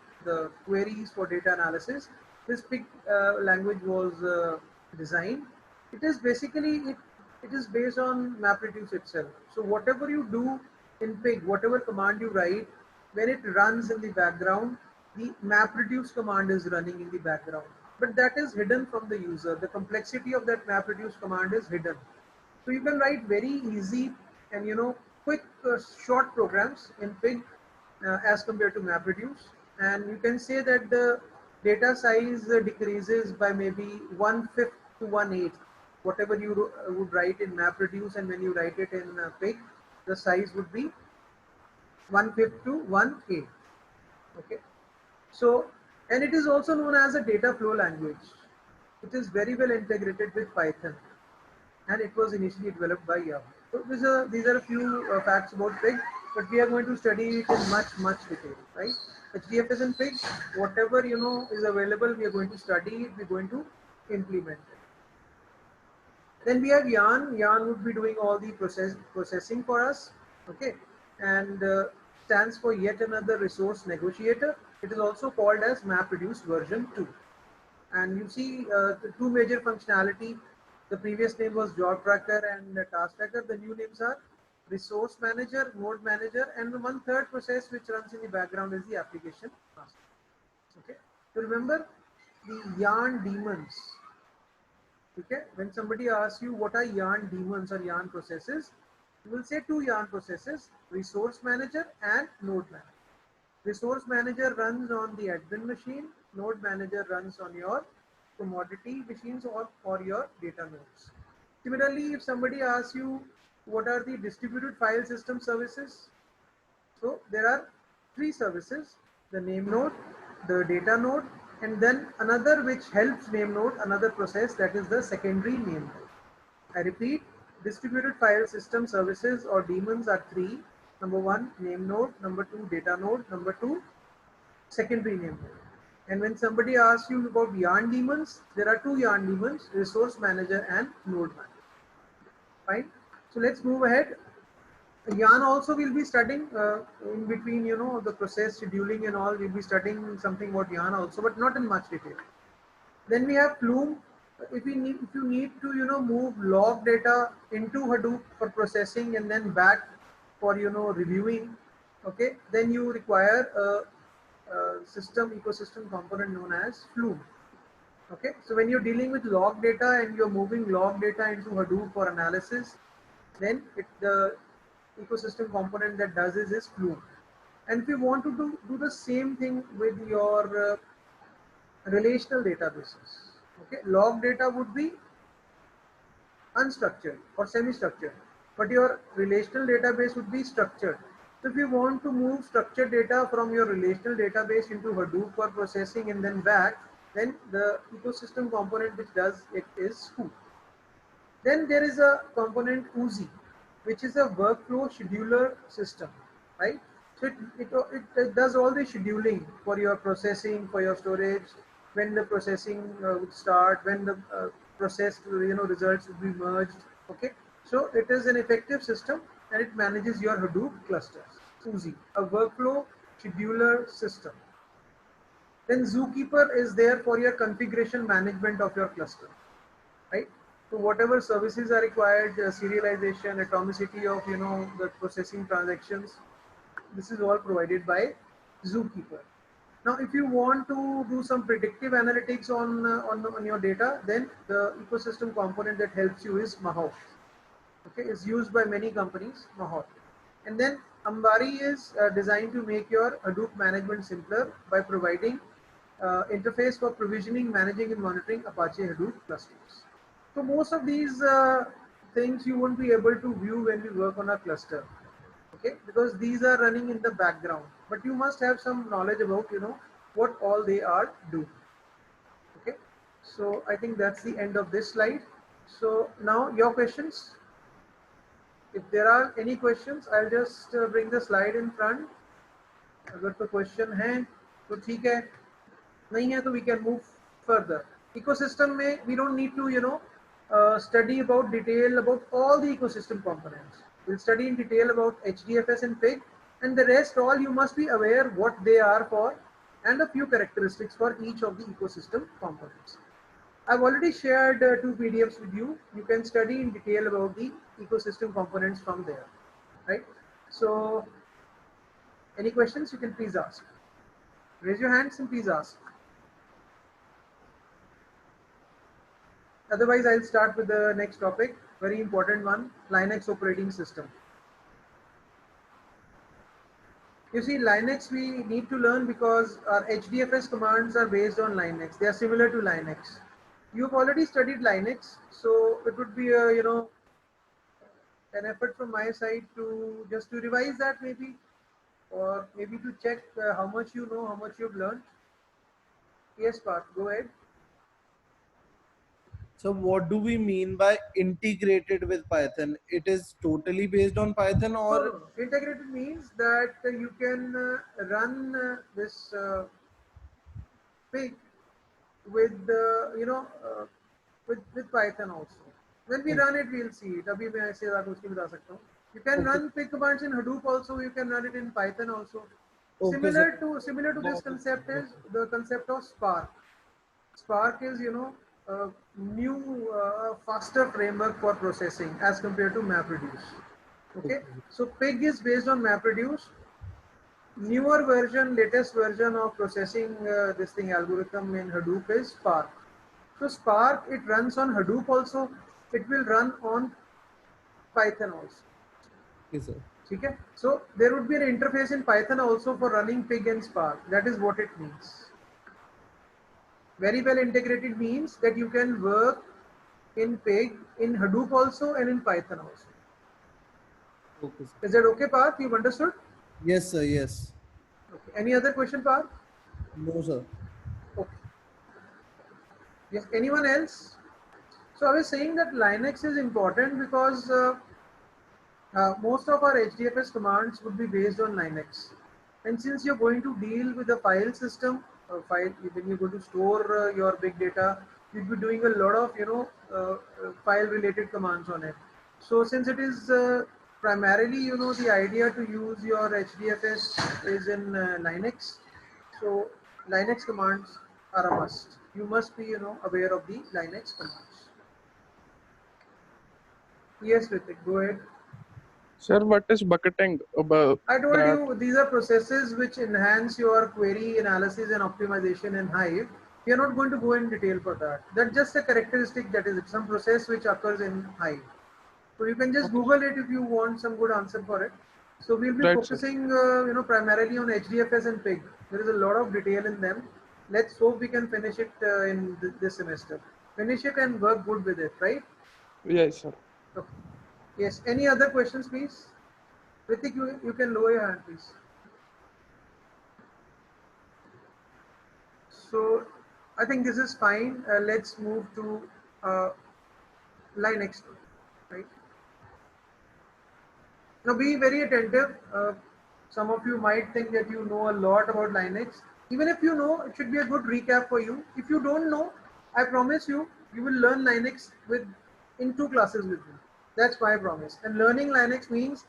queries for data analysis, this Pig language was designed. It is basically it is based on MapReduce itself. So whatever you do in Pig, whatever command you write, when it runs in the background, the MapReduce command is running in the background. But that is hidden from the user. The complexity of that MapReduce command is hidden. So you can write very easy and quick short programs in Pig as compared to MapReduce, and you can say that the data size decreases by maybe 1/5 to 1/8. Whatever you would write in MapReduce, and when you write it in Pig, the size would be 1/5 to 1/8. Okay, so, and it is also known as a data flow language. It is very well integrated with Python, and it was initially developed by Yahoo. So these are a few facts about Pig, but we are going to study it in much detail, right? HDFS and Pig, whatever is available, we are going to study it. We're going to implement it. Then we have Yarn. Yarn would be doing all the processing for us, okay, and stands for yet another resource negotiator. It is also called as MapReduce version 2. And you see the two major functionality. The previous name was Job Tracker and Task Tracker. The new names are Resource Manager, Node Manager, and the one third process which runs in the background is the Application Master. Okay. So remember the Yarn daemons. Okay. When somebody asks you what are Yarn daemons or Yarn processes, you will say two Yarn processes: Resource Manager and Node Manager. Resource Manager runs on the admin machine. Node Manager runs on your commodity machines or your data nodes. Similarly, if somebody asks you what are the distributed file system services, so there are three services: the name node, the data node, and then another which helps name node, another process, that is the secondary name node. I repeat, distributed file system services or daemons are three. Number one, name node. Number two, data node. Number two, secondary name node. And when somebody asks you about Yarn daemons, there are two Yarn daemons: Resource Manager and Node Manager. Fine. So let's move ahead. Yarn also will be studying in between, the process scheduling and all. We'll be studying something about Yarn also, but not in much detail. Then we have Flume. If you need to move log data into Hadoop for processing and then back for reviewing, okay, then you require a ecosystem component known as Flume. Okay, so when you're dealing with log data and you're moving log data into Hadoop for analysis, then the ecosystem component that does is Flume. And if you want to do the same thing with your relational databases, okay, log data would be unstructured or semi-structured, but your relational database would be structured. So if you want to move structured data from your relational database into Hadoop for processing and then back, then the ecosystem component which does it is Scoop. Then there is a component Oozie, which is a workflow scheduler system, right? So it does all the scheduling for your processing, for your storage, when the processing would start, when the processed results would be merged. Okay, so it is an effective system and it manages your Hadoop clusters. Oozie, a workflow scheduler system. Then Zookeeper is there for your configuration management of your cluster, right? So whatever services are required, serialization, atomicity of the processing transactions, this is all provided by Zookeeper. Now, if you want to do some predictive analytics on your data, then the ecosystem component that helps you is Mahout. Okay, it's used by many companies, Mahout. And then Ambari is designed to make your Hadoop management simpler by providing interface for provisioning, managing, and monitoring Apache Hadoop clusters. So most of these things you won't be able to view when we work on a cluster, okay, because these are running in the background. But you must have some knowledge about what all they are doing. Okay, so I think that's the end of this slide. So now your questions. If there are any questions, I'll just bring the slide in front. अगर तो question है तो ठीक है, नहीं है तो we can move further. Ecosystem में we don't need to study about detail about all the ecosystem components. We'll study in detail about HDFS and Pig, and the rest all you must be aware what they are for and a few characteristics for each of the ecosystem components. I've already shared 2 PDFs with you. You can study in detail about the ecosystem components from there, right? So any questions you can please ask. Raise your hands and please ask. Otherwise, I'll start with the next topic, very important one, Linux operating system. You see, Linux we need to learn because our HDFS commands are based on Linux. They are similar to Linux. You've already studied Linux, so it would be a, an effort from my side to just to revise that maybe, or maybe to check how much you know, how much you've learned. Yes, Parth, go ahead. So what do we mean by integrated with Python? It is totally based on Python, No, or no. Integrated means that you can run this pig with with Python also. When we run it, we'll see it. अभी मैं ऐसे आपको उसकी बता सकता हूँ. You can run pig commands in Hadoop also. You can run it in Python also. Similar to this concept is the concept of Spark. Spark is a new faster framework for processing as compared to MapReduce. Okay, so pig is based on MapReduce. Newer version, latest version of processing this thing algorithm in Hadoop is Spark. So Spark, it runs on Hadoop also. It will run on Python also. yes, sir. Okay? So there would be an interface in Python also for running pig and Spark. That is what it means. Very well integrated means that you can work in pig, in Hadoop also, and in Python also. Okay, sir. Is that okay, Parth? You've understood? Yes, sir. Yes. Okay. Any other question, Parth? No, sir. Okay. Yes. Anyone else? So I was saying that Linux is important because most of our HDFS commands would be based on Linux. And since you're going to deal with the file system, when you're going to store your big data, you'll be doing a lot of file-related commands on it. So since it is primarily the idea to use your HDFS is in Linux, so Linux commands are a must. You must be aware of the Linux commands. Yes, Ritik, go ahead. Sir, what is bucketing about I told that? you these are processes which enhance your query analysis and optimization in Hive. We are not going to go in detail for that. That's just a characteristic, that is some process which occurs in Hive. So you can just Google it if you want some good answer for it. So we'll be focusing, primarily on HDFS and pig. There is a lot of detail in them. Let's hope we can finish it in this semester. Finish it and work good with it, right? Yes, sir. Okay. Yes. Any other questions, please? Ritik, you can lower your hand, please. So I think this is fine. Let's move to Linux, right? Now be very attentive. Some of you might think that you know a lot about Linux. Even if you know, it should be a good recap for you. If you don't know, I promise you, you will learn Linux in 2 classes with me. That's my promise. And learning Linux means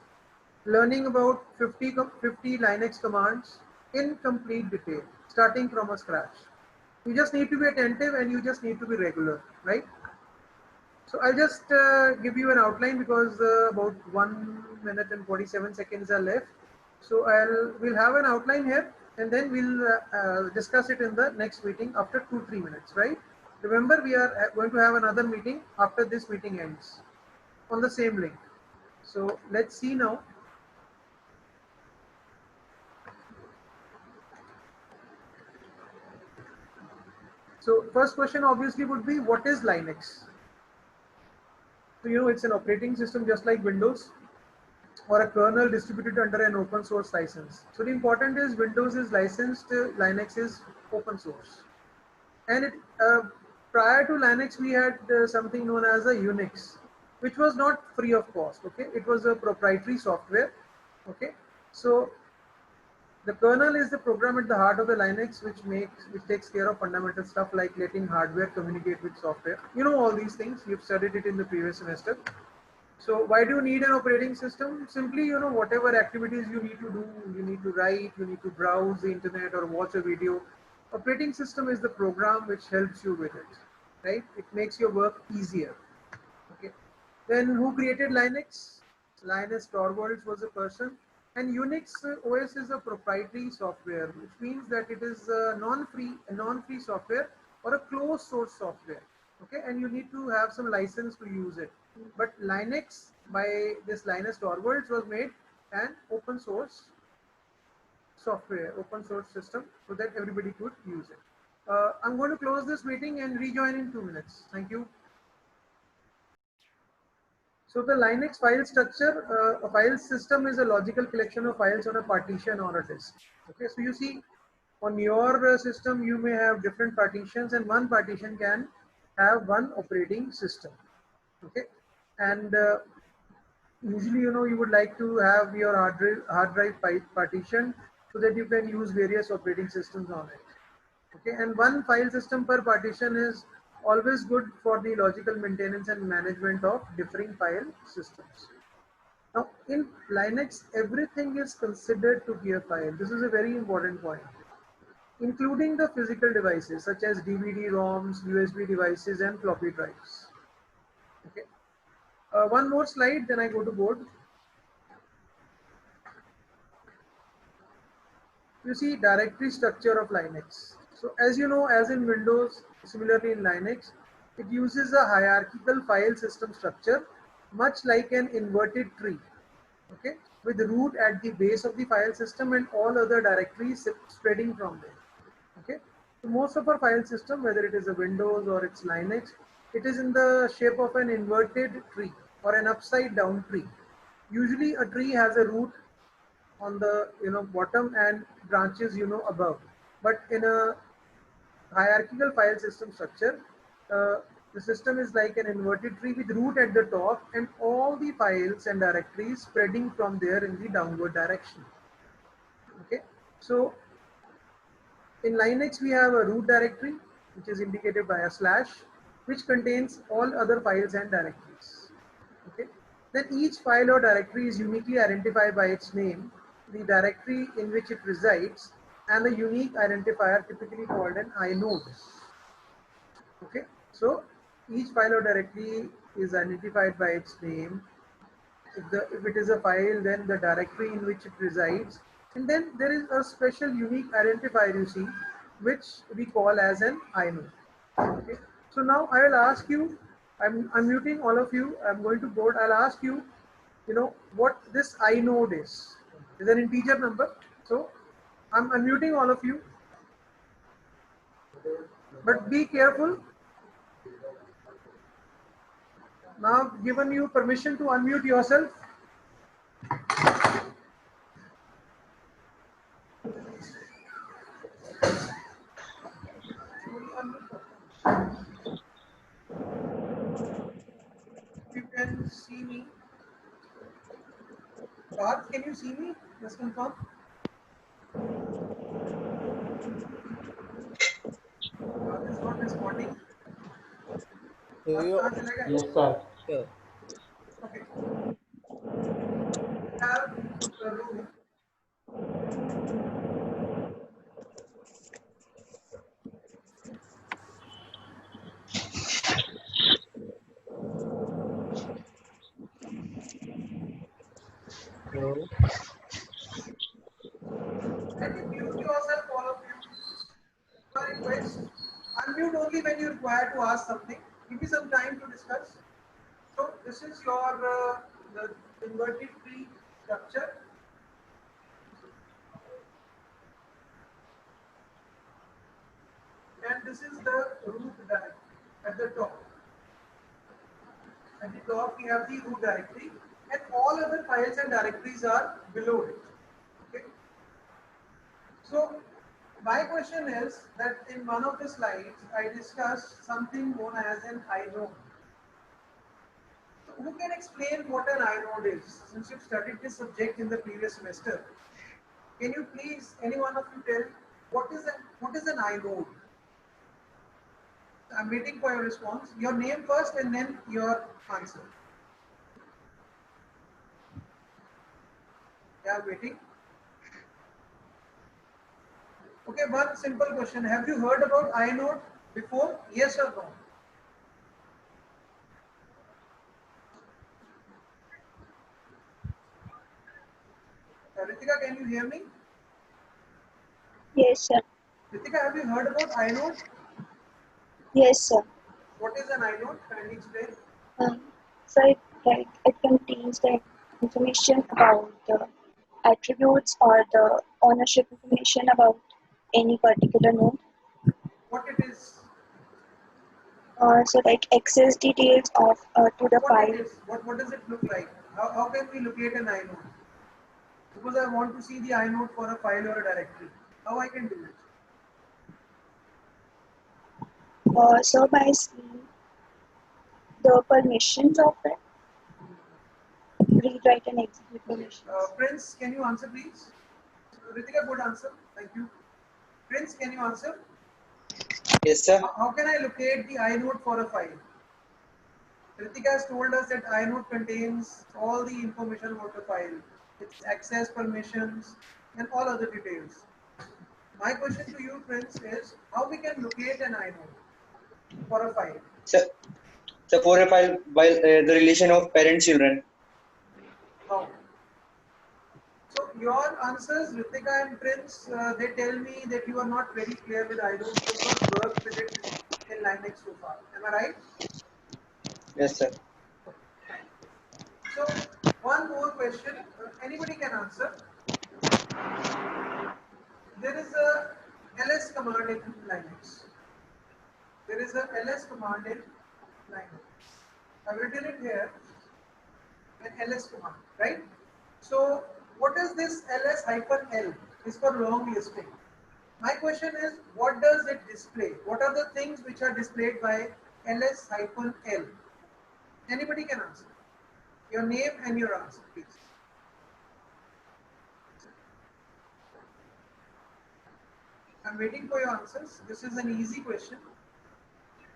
learning about 50 Linux commands in complete detail, starting from a scratch. You just need to be attentive and you just need to be regular, right? So I'll just give you an outline because about 1 minute and 47 seconds are left. So we'll have an outline here and then we'll discuss it in the next meeting after 2-3 minutes, right? Remember, we are going to have another meeting after this meeting ends on the same link. So let's see now. So first question obviously would be, what is Linux? So it's an operating system just like Windows, or a kernel distributed under an open source license. So the important is Windows is licensed, Linux is open source. And prior to Linux we had something known as a Unix, which was not free of cost. Okay, it was a proprietary software. Okay, so the kernel is the program at the heart of the Linux, which takes care of fundamental stuff like letting hardware communicate with software. You know all these things. You've studied it in the previous semester. So why do you need an operating system? Simply, whatever activities you need to do, you need to write, you need to browse the internet or watch a video. Operating system is the program which helps you with it, right? It makes your work easier. Okay. Then who created Linux? Linus Torvalds was a person. And Unix OS is a proprietary software, which means that it is non-free software or a closed source software. Okay, and you need to have some license to use it. But Linux, by this Linus Torvalds, was made an open source software, open source system, so that everybody could use it. I'm going to close this meeting and rejoin in 2 minutes. Thank you. So the Linux file structure, a file system is a logical collection of files on a partition or a disk. Okay, so you see on your system, you may have different partitions, and one partition can have one operating system. Okay, and usually, you would like to have your hard drive partition so that you can use various operating systems on it. Okay, and one file system per partition is always good for the logical maintenance and management of differing file systems. Now, in Linux, everything is considered to be a file. This is a very important point, including the physical devices such as DVD-ROMs, USB devices, and floppy drives. Okay. One more slide, then I go to board. You see directory structure of Linux. So as you know, as in Windows, similarly in Linux, it uses a hierarchical file system structure, much like an inverted tree, okay, with root at the base of the file system and all other directories spreading from there. Okay, so most of our file system, whether it is a Windows or it's Linux, it is in the shape of an inverted tree or an upside down tree. Usually a tree has a root on the bottom and branches above, but in a hierarchical file system structure, the system is like an inverted tree with root at the top and all the files and directories spreading from there in the downward direction. Okay, so in Linux we have a root directory which is indicated by a slash, which contains all other files and directories. Okay, then each file or directory is uniquely identified by its name, the directory in which it resides, and a unique identifier typically called an inode. Okay, so each file or directory is identified by its name. If it is a file, then the directory in which it resides, and then there is a special unique identifier you see, which we call as an inode. Okay, so now I will ask you, I'm unmuting all of you, I'm going to board, I'll ask you, what this inode is. Is an integer number. So I'm unmuting all of you, but be careful. Now given you permission to unmute yourself. You can see me. Parth, can you see me? Just confirm. Parth is not responding. Yes, sir. Okay. Have the room. Hello. Can you mute yourself, all of you? My request. Unmute only when you require to ask something. Give me some time to discuss. So this is your the inverted tree structure. And this is the root directory at the top. At the top we have the root directory, and all other files and directories are below it. Okay. So my question is that in one of the slides I discussed something known as an inode. So who can explain what an inode is? Since you've studied this subject in the previous semester, can you please, any one of you, tell what is an inode? I'm waiting for your response. Your name first and then your answer. Yeah, waiting. Okay, one simple question. Have you heard about inode before? Yes or no? Ritika, can you hear me? Yes, sir. Ritika, have you heard about inode? Yes, sir. What is an inode? Can you explain? So it contains the information about the attributes or the ownership information about any particular node. What it is? So like access details of to the What file. it is? What does it look like? How can we locate an inode? Suppose I want to see the inode for a file or a directory. How I can do it? So by seeing the permissions of it, read, write, and execute permissions. Prince, can you answer please? Ritika, good answer. Thank you. Prince, can you answer? Yes, sir. How can I locate the inode for a file? Ritika has told us that inode contains all the information about the file, its access permissions, and all other details. My question to you, Prince, is how we can locate an inode for a file? So for a file, while the relation of parent-children. How? So your answers, Ritika and Prince, they tell me that you are not very clear with inodes. You have not worked with it in Linux so far. Am I right? Yes, sir. So one more question. Anybody can answer. There is a ls command in Linux. There is a ls command in Linux. I've written it here. An ls command, right? So what is this ls-l? Is for long listing. My question is, what does it display? What are the things which are displayed by ls-l? Anybody can answer. Your name and your answer, please. I'm waiting for your answers. This is an easy question.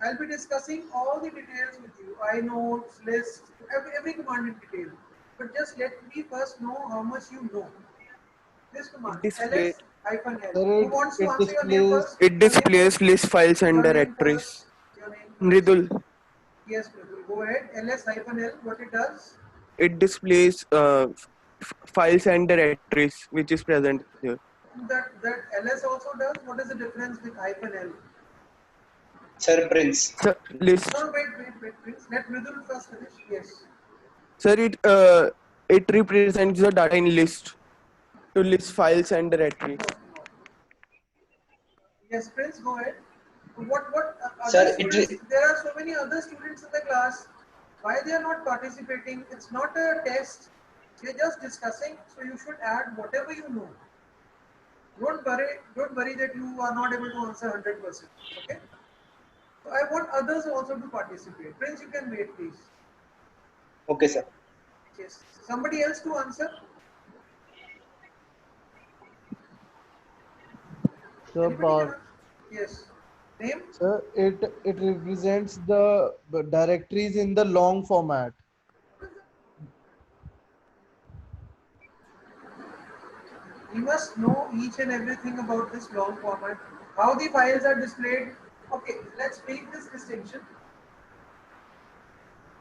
I'll be discussing all the details with you. Inodes, lists, every command in detail. But just let me first know how much you know. This command, Display. ls-l. Sir, Who wants to answer your name first? It displays list files and Your name directories. first. Your name first. Mridul. Yes, Mridul. Go ahead. ls-l, what it does? It displays files and directories which is present here. That ls also does. What is the difference with -l? Sir, Prince. Sir, list. No, wait, please. Let Mridul first finish. Yes. Sir, it represents the data in list to list files and directories. Yes, Prince, go ahead. What other Sir, students? There are so many other students in the class. Why they are not participating? It's not a test. We're just discussing. So you should add whatever you know. Don't worry that you are not able to answer 100%. Okay. So I want others also to participate. Prince, you can wait, please. Okay, sir. Yes. Somebody else to answer? Sir, Parth. Yes. Name? Sir, it represents the directories in the long format. You must know each and everything about this long format. How the files are displayed. Okay, let's make this distinction.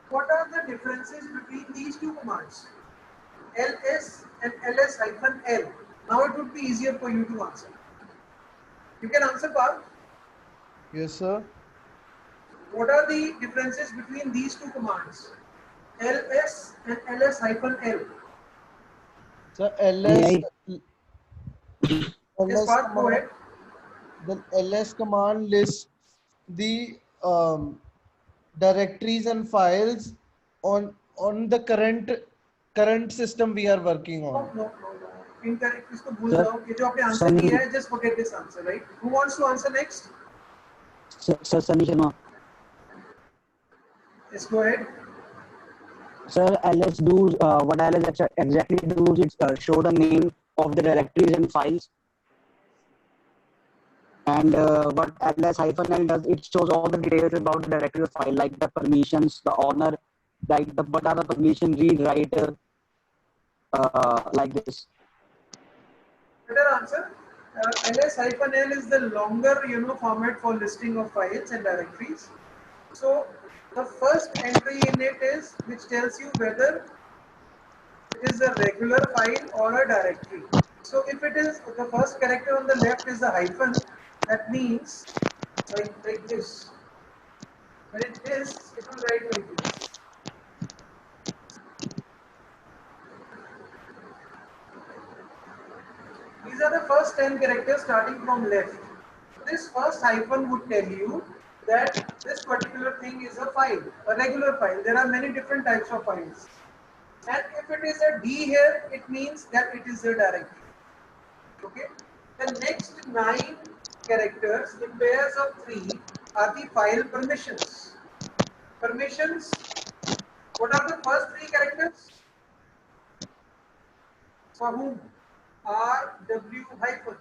What are the differences between these two commands? ls and ls-l. Now it would be easier for you to answer. You can answer, Parth. Yes, sir. What are the differences between these two commands? ls and ls-l. So ls, Yes, Parth, go ahead. the ls command lists the directories and files on the current system we are working on. No. Incorrect. इसको भूल जाओ. ये जो आपने answer दिया है, just forget this answer, right? Who wants to answer next? Sir, Sunny Sharma. Yes, go ahead. Sir, ls do what ls exactly does is show the name of the directories and files. And what ls-l does, it shows all the details about the directory or file, like the permissions, the owner, like what are the permission, read, write, like this. Better answer. ls-l is the longer, format for listing of files and directories. So the first entry in it is which tells you whether it is a regular file or a directory. So if it is the first character on the left is the hyphen, that means like this. When it is, it will write like this. These are the first 10 characters starting from left. This first hyphen would tell you that this particular thing is a file, a regular file. There are many different types of files. And if it is a D here, it means that it is a directory. Okay. The next 9 characters in pairs of 3 are the file permissions. Permissions. What are the first 3 characters? For whom? R, W hyphen,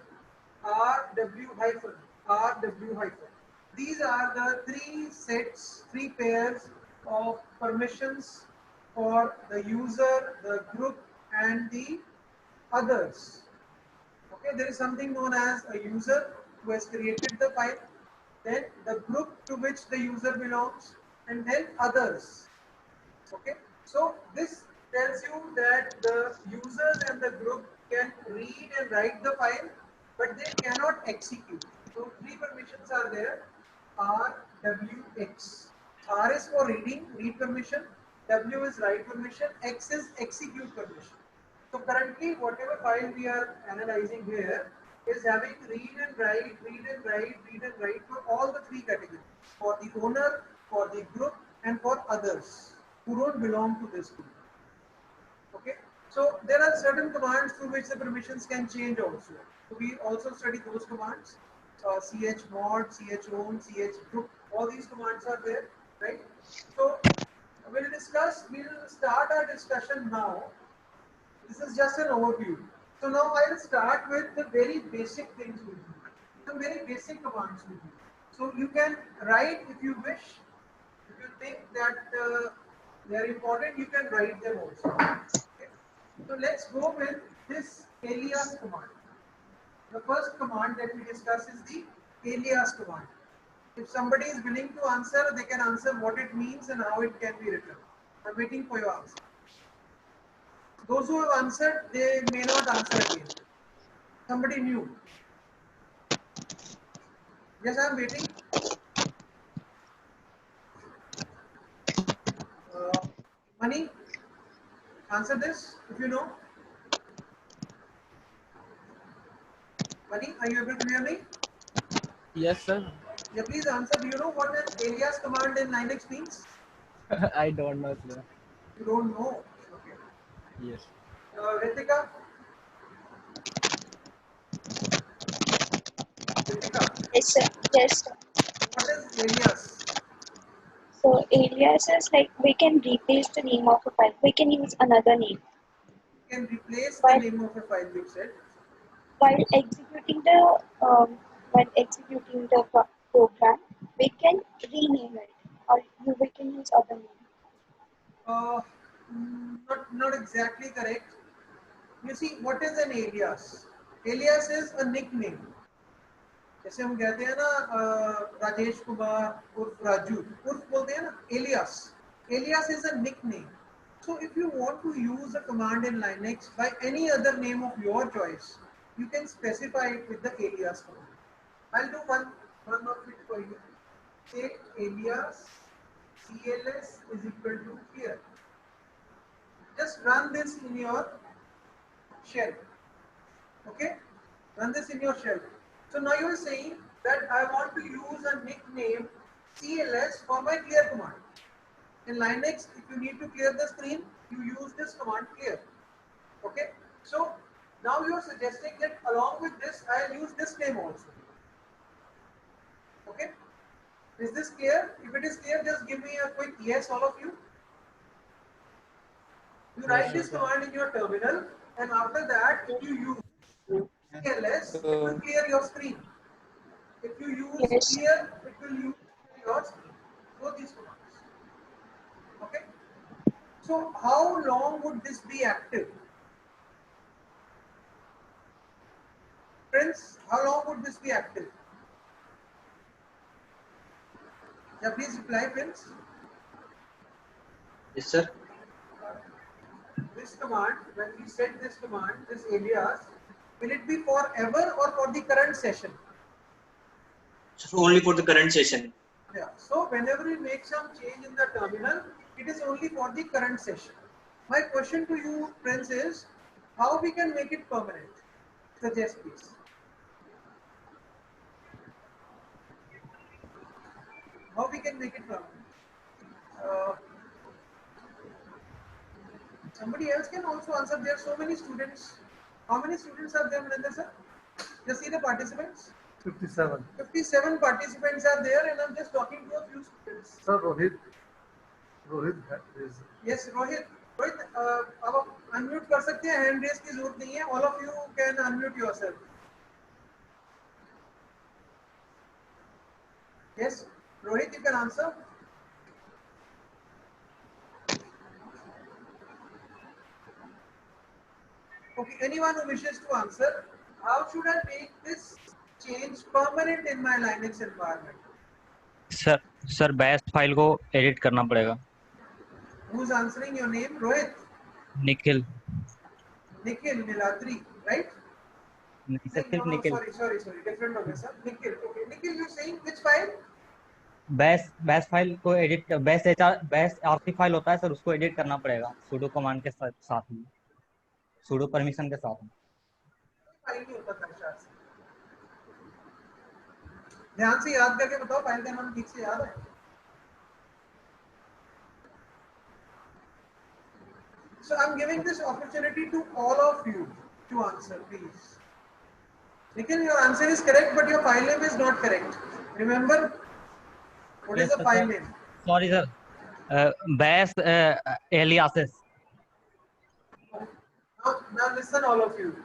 R, W hyphen, R, W hyphen. These are the 3 sets, 3 pairs of permissions for the user, the group, and the others. Okay, there is something known as a user who has created the file, then the group to which the user belongs, and then others. Okay, so this tells you that the users and the group can read and write the file, but they cannot execute. So 3 permissions are there: R, W, X. R is for reading, read permission. W is write permission. X is execute permission. So currently, whatever file we are analyzing here is having read and write, read and write, read and write for all the 3 categories: for the owner, for the group, and for others who don't belong to this group. Okay, so there are certain commands through which the permissions can change also. So we also study those commands: chmod, chown, chgroup. All these commands are there, right? So we'll start our discussion now. This is just an overview. So now I will start with the very basic things with you, some very basic commands with you. So you can write if you wish. If you think that they are important, you can write them also. Okay. So let's go with this alias command. The first command that we discuss is the alias command. If somebody is willing to answer, they can answer what it means and how it can be written. I'm waiting for your answer. Those who have answered, they may not answer again. Somebody new. Yes, I'm waiting. Money, answer this if you know. Money, are you able to hear me? Yes, sir. Yeah, please answer. Do you know what an alias command in Linux means? I don't know, sir. You don't know. Okay. Yes. Ritika? Ritika? Yes, sir. Yes, sir. What is alias? So alias is like we can replace the name of a file. We can use another name. You can replace the name of a file, you said. While executing the program, we can rename it, or we can use other name. Not exactly correct. You see, what is an alias? Alias is a nickname. जैसे हम कहते हैं ना राजेश कुमार उर्फ राजू उर्फ बोलते हैं ना alias. Alias is a nickname. So if you want to use a command in Linux by any other name of your choice, you can specify it with the alias command. I'll do one of it for you. Say alias cls is equal to here. Just run this in your shell. Okay? Run this in your shell. So now you are saying that I want to use a nickname CLS for my clear command. In Linux, if you need to clear the screen, you use this command clear. Okay? So now you are suggesting that along with this, I will use this name also. Okay? Is this clear? If it is clear, just give me a quick yes, all of you. You write this command in your terminal, and after that, if you use CLS, it will clear your screen. If you use clear, it will use your screen. Both these commands. Okay? So how long would this be active? Friends, how long would this be active? Yeah, please reply, friends. Yes, sir. This command, when we set this command, this alias, will it be forever or for the current session? So only for the current session. Yeah. So whenever we make some change in the terminal, it is only for the current session. My question to you, friends, is how we can make it permanent? Suggest, please. How we can make it permanent? Uh, Somebody else can also answer. There are so many students. How many students are there, Maninder sir? Just see the participants. 57. 57 participants are there, and I'm just talking to a few students. Sir, Rohit. Rohit is. Yes, Rohit. Rohit, अब आप unmute कर सकते हैं. Hand raise की जरूरत नहीं है. All of you can unmute yourself. Yes, Rohit, you can answer. Okay, anyone who wishes to answer, how should I make this change permanent in my Linux environment? Sir bash file को edit करना पड़ेगा. Who's answering your name? Rohit? Nikhil. Nikhil Nilatri, right? नहीं sir सिर्फ Nikhil. Sorry. Different हो गया sir. Nikhil. Okay. Nikhil, you're saying which file? Bash file को edit bash RC file होता है सर, उसको एडिट करना पड़ेगा sudo कमांड के साथ में, sudo परमिशन के साथ में. फाइल नहीं होता बैश आरसी. ध्यान से याद करके बताओ, फाइल का नाम ठीक से याद है? So I'm giving this opportunity to all of you to answer, please. Nikhil, your answer is correct, but your file name is not correct. Remember, what is the file name? Sorry sir, bash aliases. Now listen, all of you.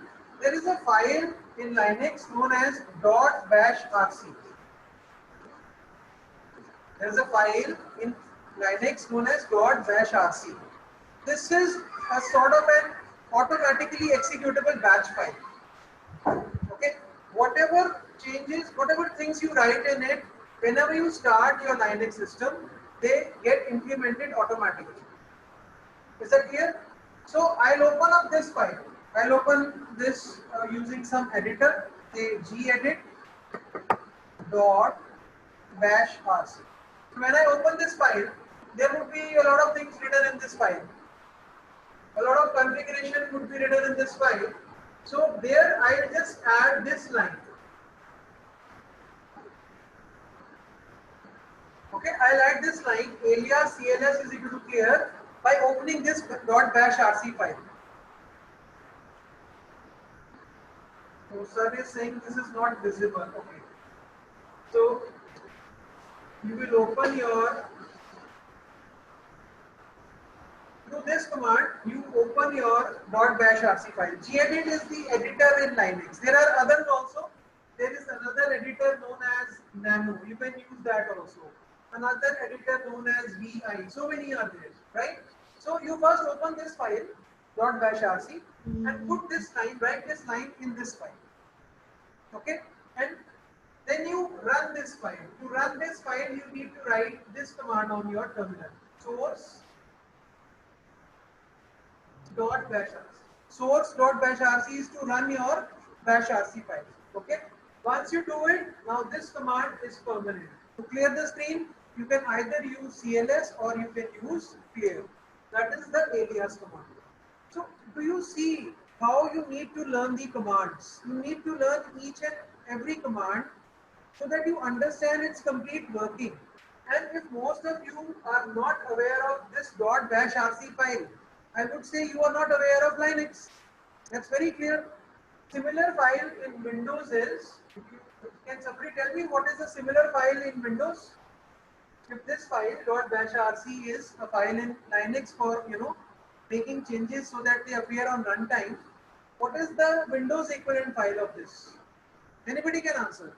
There is a file in Linux known as .bashrc. There is a file in Linux known as .bashrc. This is a sort of an automatically executable batch file. Okay, whatever changes, whatever things you write in it, whenever you start your Linux system, they get implemented automatically. Is that clear? So I'll open up this file. I'll open this using some editor, say gedit .bashrc. So when I open this file, there would be a lot of things written in this file. A lot of configuration would be written in this file. So there I'll just add this line. Okay, I'll add this line, alias cls is equal to clear, by opening this .bashrc file. So sir is saying this is not visible. Okay. So you will open your, through this command, you open your .bashrc file. Gedit is the editor in Linux. There are others also. There is another editor known as Nano. You can use that also. Another editor known as VI. So many are there, right? So you first open this file .bashrc and put this line, write this line in this file. Okay, and then you run this file. To run this file, you need to write this command on your terminal. Source.bashrc. Source.bashrc is to run your bashrc file. Okay. Once you do it, now this command is permanent. To clear the screen, you can either use CLS or you can use clear. That is the alias command. So do you see how you need to learn the commands? You need to learn each and every command so that you understand its complete working. And if most of you are not aware of this .bashrc file, I would say you are not aware of Linux. That's very clear. Similar file in Windows is, can somebody tell me what is a similar file in Windows? If this file .bashrc is a file in Linux for, making changes so that they appear on runtime, what is the Windows equivalent file of this? Anybody can answer.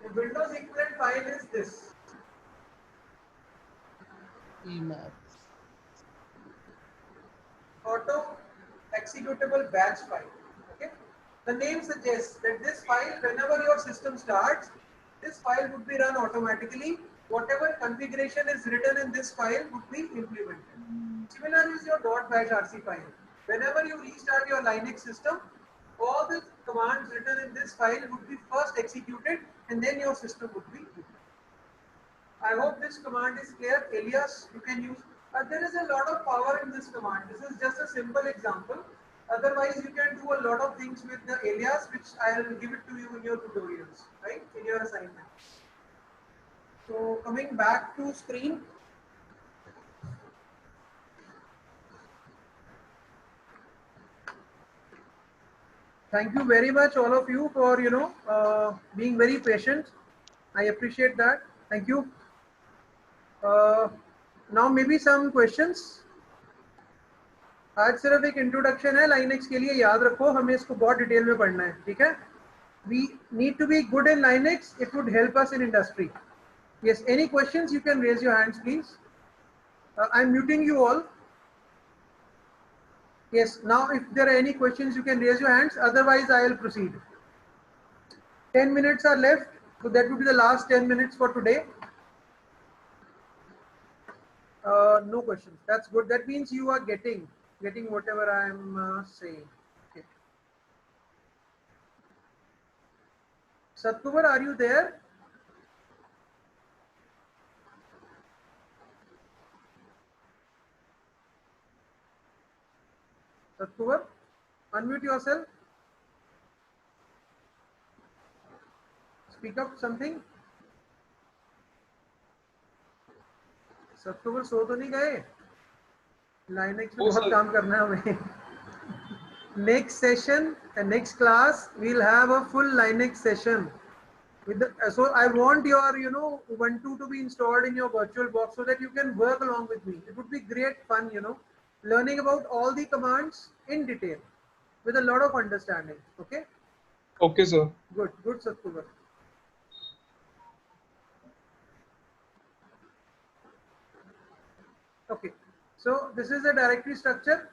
The Windows equivalent file is this. Emacs. Auto executable batch file. Okay. The name suggests that this file, whenever your system starts, this file would be run automatically. Whatever configuration is written in this file would be implemented. Similar is your .bashrc file. Whenever you restart your Linux system, all the commands written in this file would be first executed and then your system would be booted. I hope this command is clear. Alias you can use. There is a lot of power in this command. This is just a simple example. Otherwise, you can do a lot of things with the alias, which I'll give it to you in your tutorials, right? In your assignment. So coming back to screen. Thank you very much, all of you, for being very patient. I appreciate that. Thank you. Now maybe some questions. आज सिर्फ एक introduction है Linux के लिए, याद रखो हमें इसको बहुत डिटेल में पढ़ना है, ठीक है? We need to be good in Linux. It would help us in industry. Yes, any questions? You can raise your hands, please. I'm muting you all. Yes, now if there are any questions, you can raise your hands. Otherwise, I will proceed. 10 minutes are left, so that would be the last 10 minutes for today. No questions. That's good. That means you are getting whatever I am saying. Okay. Satkubar, are you there? Satkubar, unmute yourself. Speak up something. Satkubar, सो तो नहीं गए? Linux में बहुत काम करना है हमें. Next session and next class we'll have a full Linux session. So I want your Ubuntu to be installed in your VirtualBox so that you can work along with me. It would be great fun, learning about all the commands in detail with a lot of understanding. Okay. Okay, sir. Good, Satkubar. Okay, so this is the directory structure.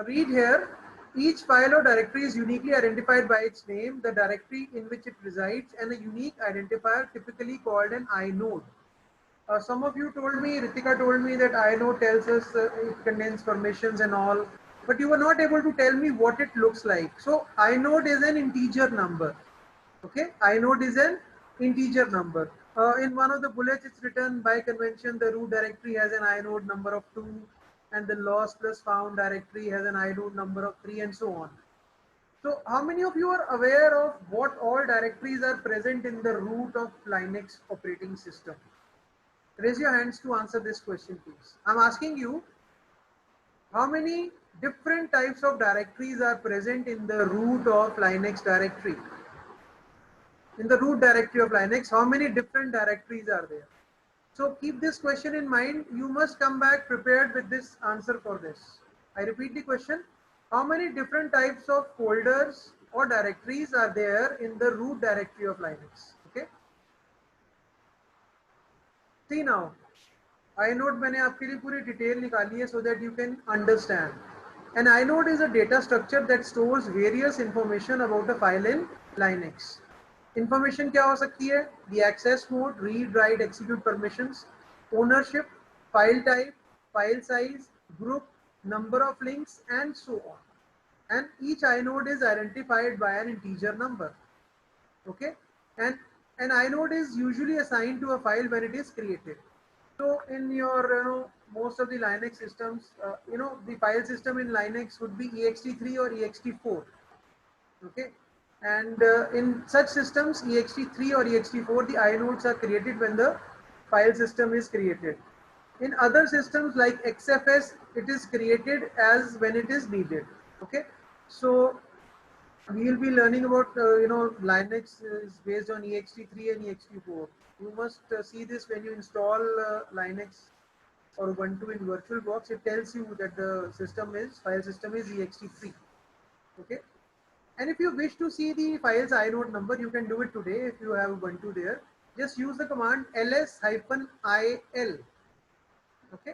Read here. Each file or directory is uniquely identified by its name, the directory in which it resides, and a unique identifier typically called an inode. Some of you told me, Ritika told me that inode tells us it contains permissions and all, but you were not able to tell me what it looks like. So inode is an integer number. Okay, inode is an integer number. In one of the bullets, it's written by convention the root directory has an inode number of 2, and the lost plus found directory has an inode number of 3, and so on. So how many of you are aware of what all directories are present in the root of Linux operating system? Raise your hands to answer this question, please. I'm asking you, how many different types of directories are present in the root of Linux directory? In the root directory of Linux, how many different directories are there? So keep this question in mind. You must come back prepared with this answer for this. I repeat the question. How many different types of folders or directories are there in the root directory of Linux? Okay. See now, inode मैंने आपके लिए पूरी detail निकाली है so that you can understand. An inode is a data structure that stores various information about a file in Linux. Information क्या हो सकती है? The access mode, read, write, execute permissions, ownership, file type, file size, group, number of links, and so on. And each inode is identified by an integer number. Okay, and an inode is usually assigned to a file when it is created. So in your most of the Linux systems, the file system in Linux would be ext3 or ext4. Okay. And in such systems, ext3 or ext4, the inodes are created when the file system is created. In other systems like XFS, it is created as when it is needed. Okay, so we will be learning about Linux is based on ext3 and ext4. You must see this when you install Linux or Ubuntu in VirtualBox. It tells you that the file system is ext3. Okay. And if you wish to see the file's inode number, you can do it today if you have Ubuntu there. Just use the command ls-il, okay,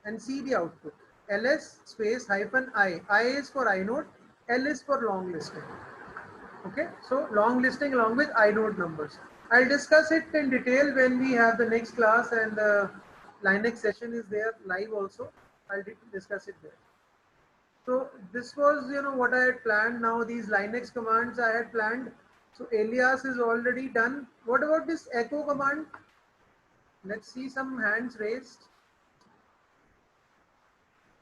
and see the output. ls space -i. I is for inode, L is for long listing. Okay, so long listing along with inode numbers. I'll discuss it in detail when we have the next class and the Linux session is there live also. I'll discuss it there. So this was, what I had planned. Now these Linux commands I had planned. So alias is already done. What about this echo command? Let's see some hands raised.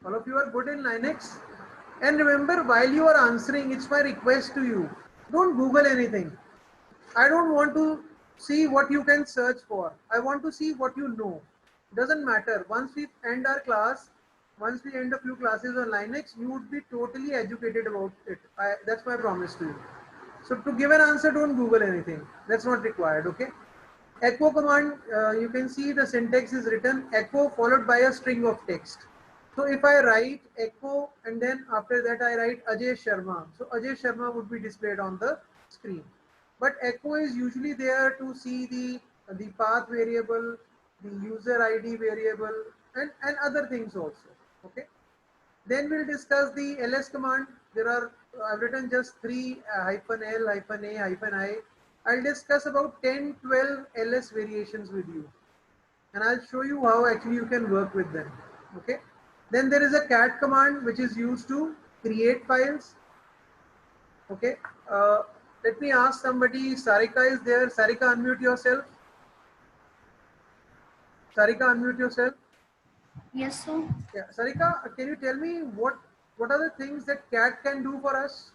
All of you are good in Linux. And remember, while you are answering, it's my request to you, don't Google anything. I don't want to see what you can search for. I want to see what you know. Doesn't matter. Once we end our class, once we end a few classes on Linux, you would be totally educated about it. That's my promise to you. So to give an answer, don't Google anything. That's not required, okay? Echo command, you can see the syntax is written echo followed by a string of text. So if I write echo and then after that I write Ajay Sharma. So Ajay Sharma would be displayed on the screen. But echo is usually there to see the path variable, the user ID variable, and other things also. Okay. Then we'll discuss the ls command. There are I've written just 3 -l, -a, -i. I'll discuss about 10, 12 ls variations with you, and I'll show you how actually you can work with them. Okay. Then there is a cat command which is used to create files. Okay. Let me ask somebody. Sarika is there. Sarika, unmute yourself. Sarika, unmute yourself. Yes, sir. Yeah, Sarika, can you tell me what are the things that cat can do for us?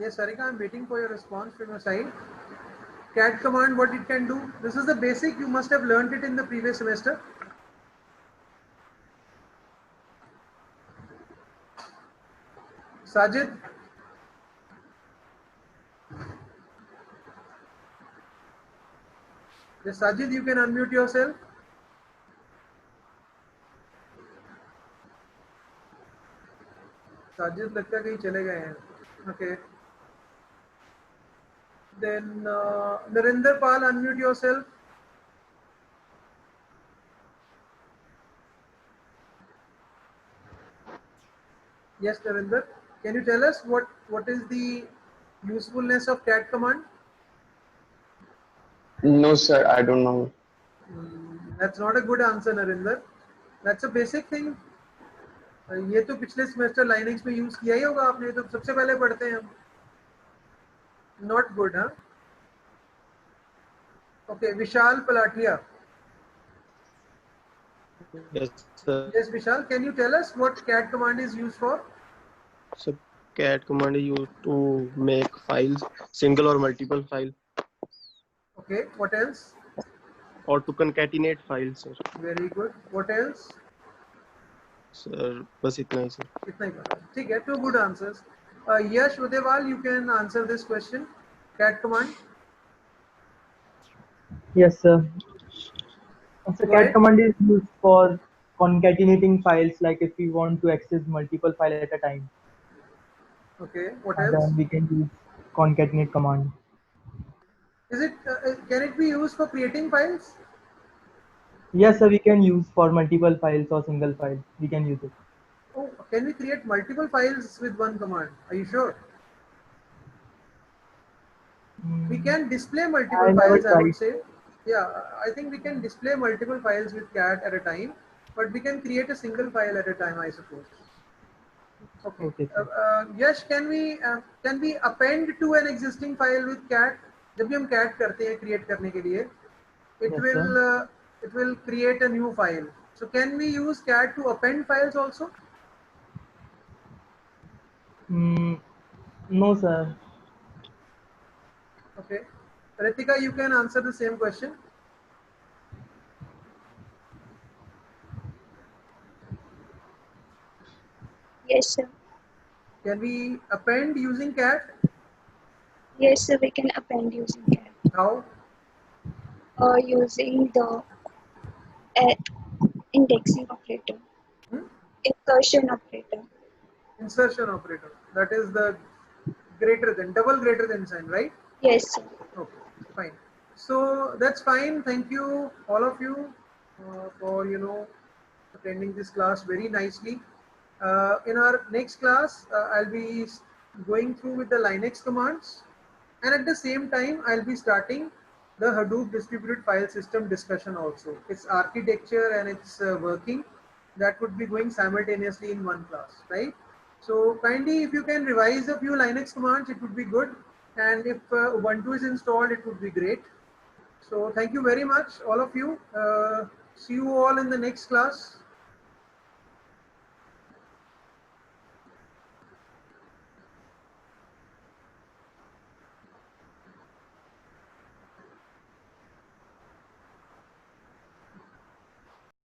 Yes, Sarika, I'm waiting for your response from your side. Cat command, what it can do? This is the basic. You must have learned it in the previous semester. Sajid. Yes, Sajid, you can unmute yourself. Sajid लगता है कहीं चले गए हैं. Okay. Then Narinder Pal, unmute yourself. Yes, Narinder. Can you tell us what is the usefulness of cat command? No, sir, I don't know. That's not a good answer, Narinder. That's a basic thing. ये तो पिछले semester Linux में use किया ही होगा आपने, तो सबसे पहले पढ़ते हैं हम. Not good, huh? Okay, Vishal Palatia. Yes, sir. Yes, Vishal, can you tell us what cat command is used for? So cat command is used to make files, single or multiple file, Okay, what else? or to concatenate files, sir. Very good. What else? Sir, बस इतना ही, sir. इतना ही पता है. ठीक है, two good answers. Yash Udewal, you can answer this question. Cat command. Yes, sir. So cat command is used for concatenating files, like if we want to access multiple files at a time. Okay, what And else? then we can use concatenate command. Is it? Can it be used for creating files? Yes, sir, we can use for multiple files or single file. We can use it. Oh, can we create multiple files with one command? Are you sure? We can display multiple files, I would say. Yeah, I think we can display multiple files with cat at a time, but we can create a single file at a time, I suppose. Okay. Yash, can we append to an existing file with cat? जब भी हम cat करते हैं create करने के लिए, it will create a new file. So can we use cat to append files also? No, sir. Okay. Ritika, you can answer the same question. Yes, sir. Can we append using cat? Yes, sir, we can append using cat. How? Using the indexing operator. Insertion operator. Insertion operator. That is the greater than, double greater than sign, right? Yes, sir. Okay, fine. So that's fine. Thank you, all of you, for attending this class very nicely. In our next class, I'll be going through with the Linux commands, and at the same time, I'll be starting the Hadoop distributed file system discussion also. Its architecture and its working, that would be going simultaneously in one class, right? So kindly, if you can revise a few Linux commands, it would be good. And if Ubuntu is installed, it would be great. So thank you very much, all of you. See you all in the next class.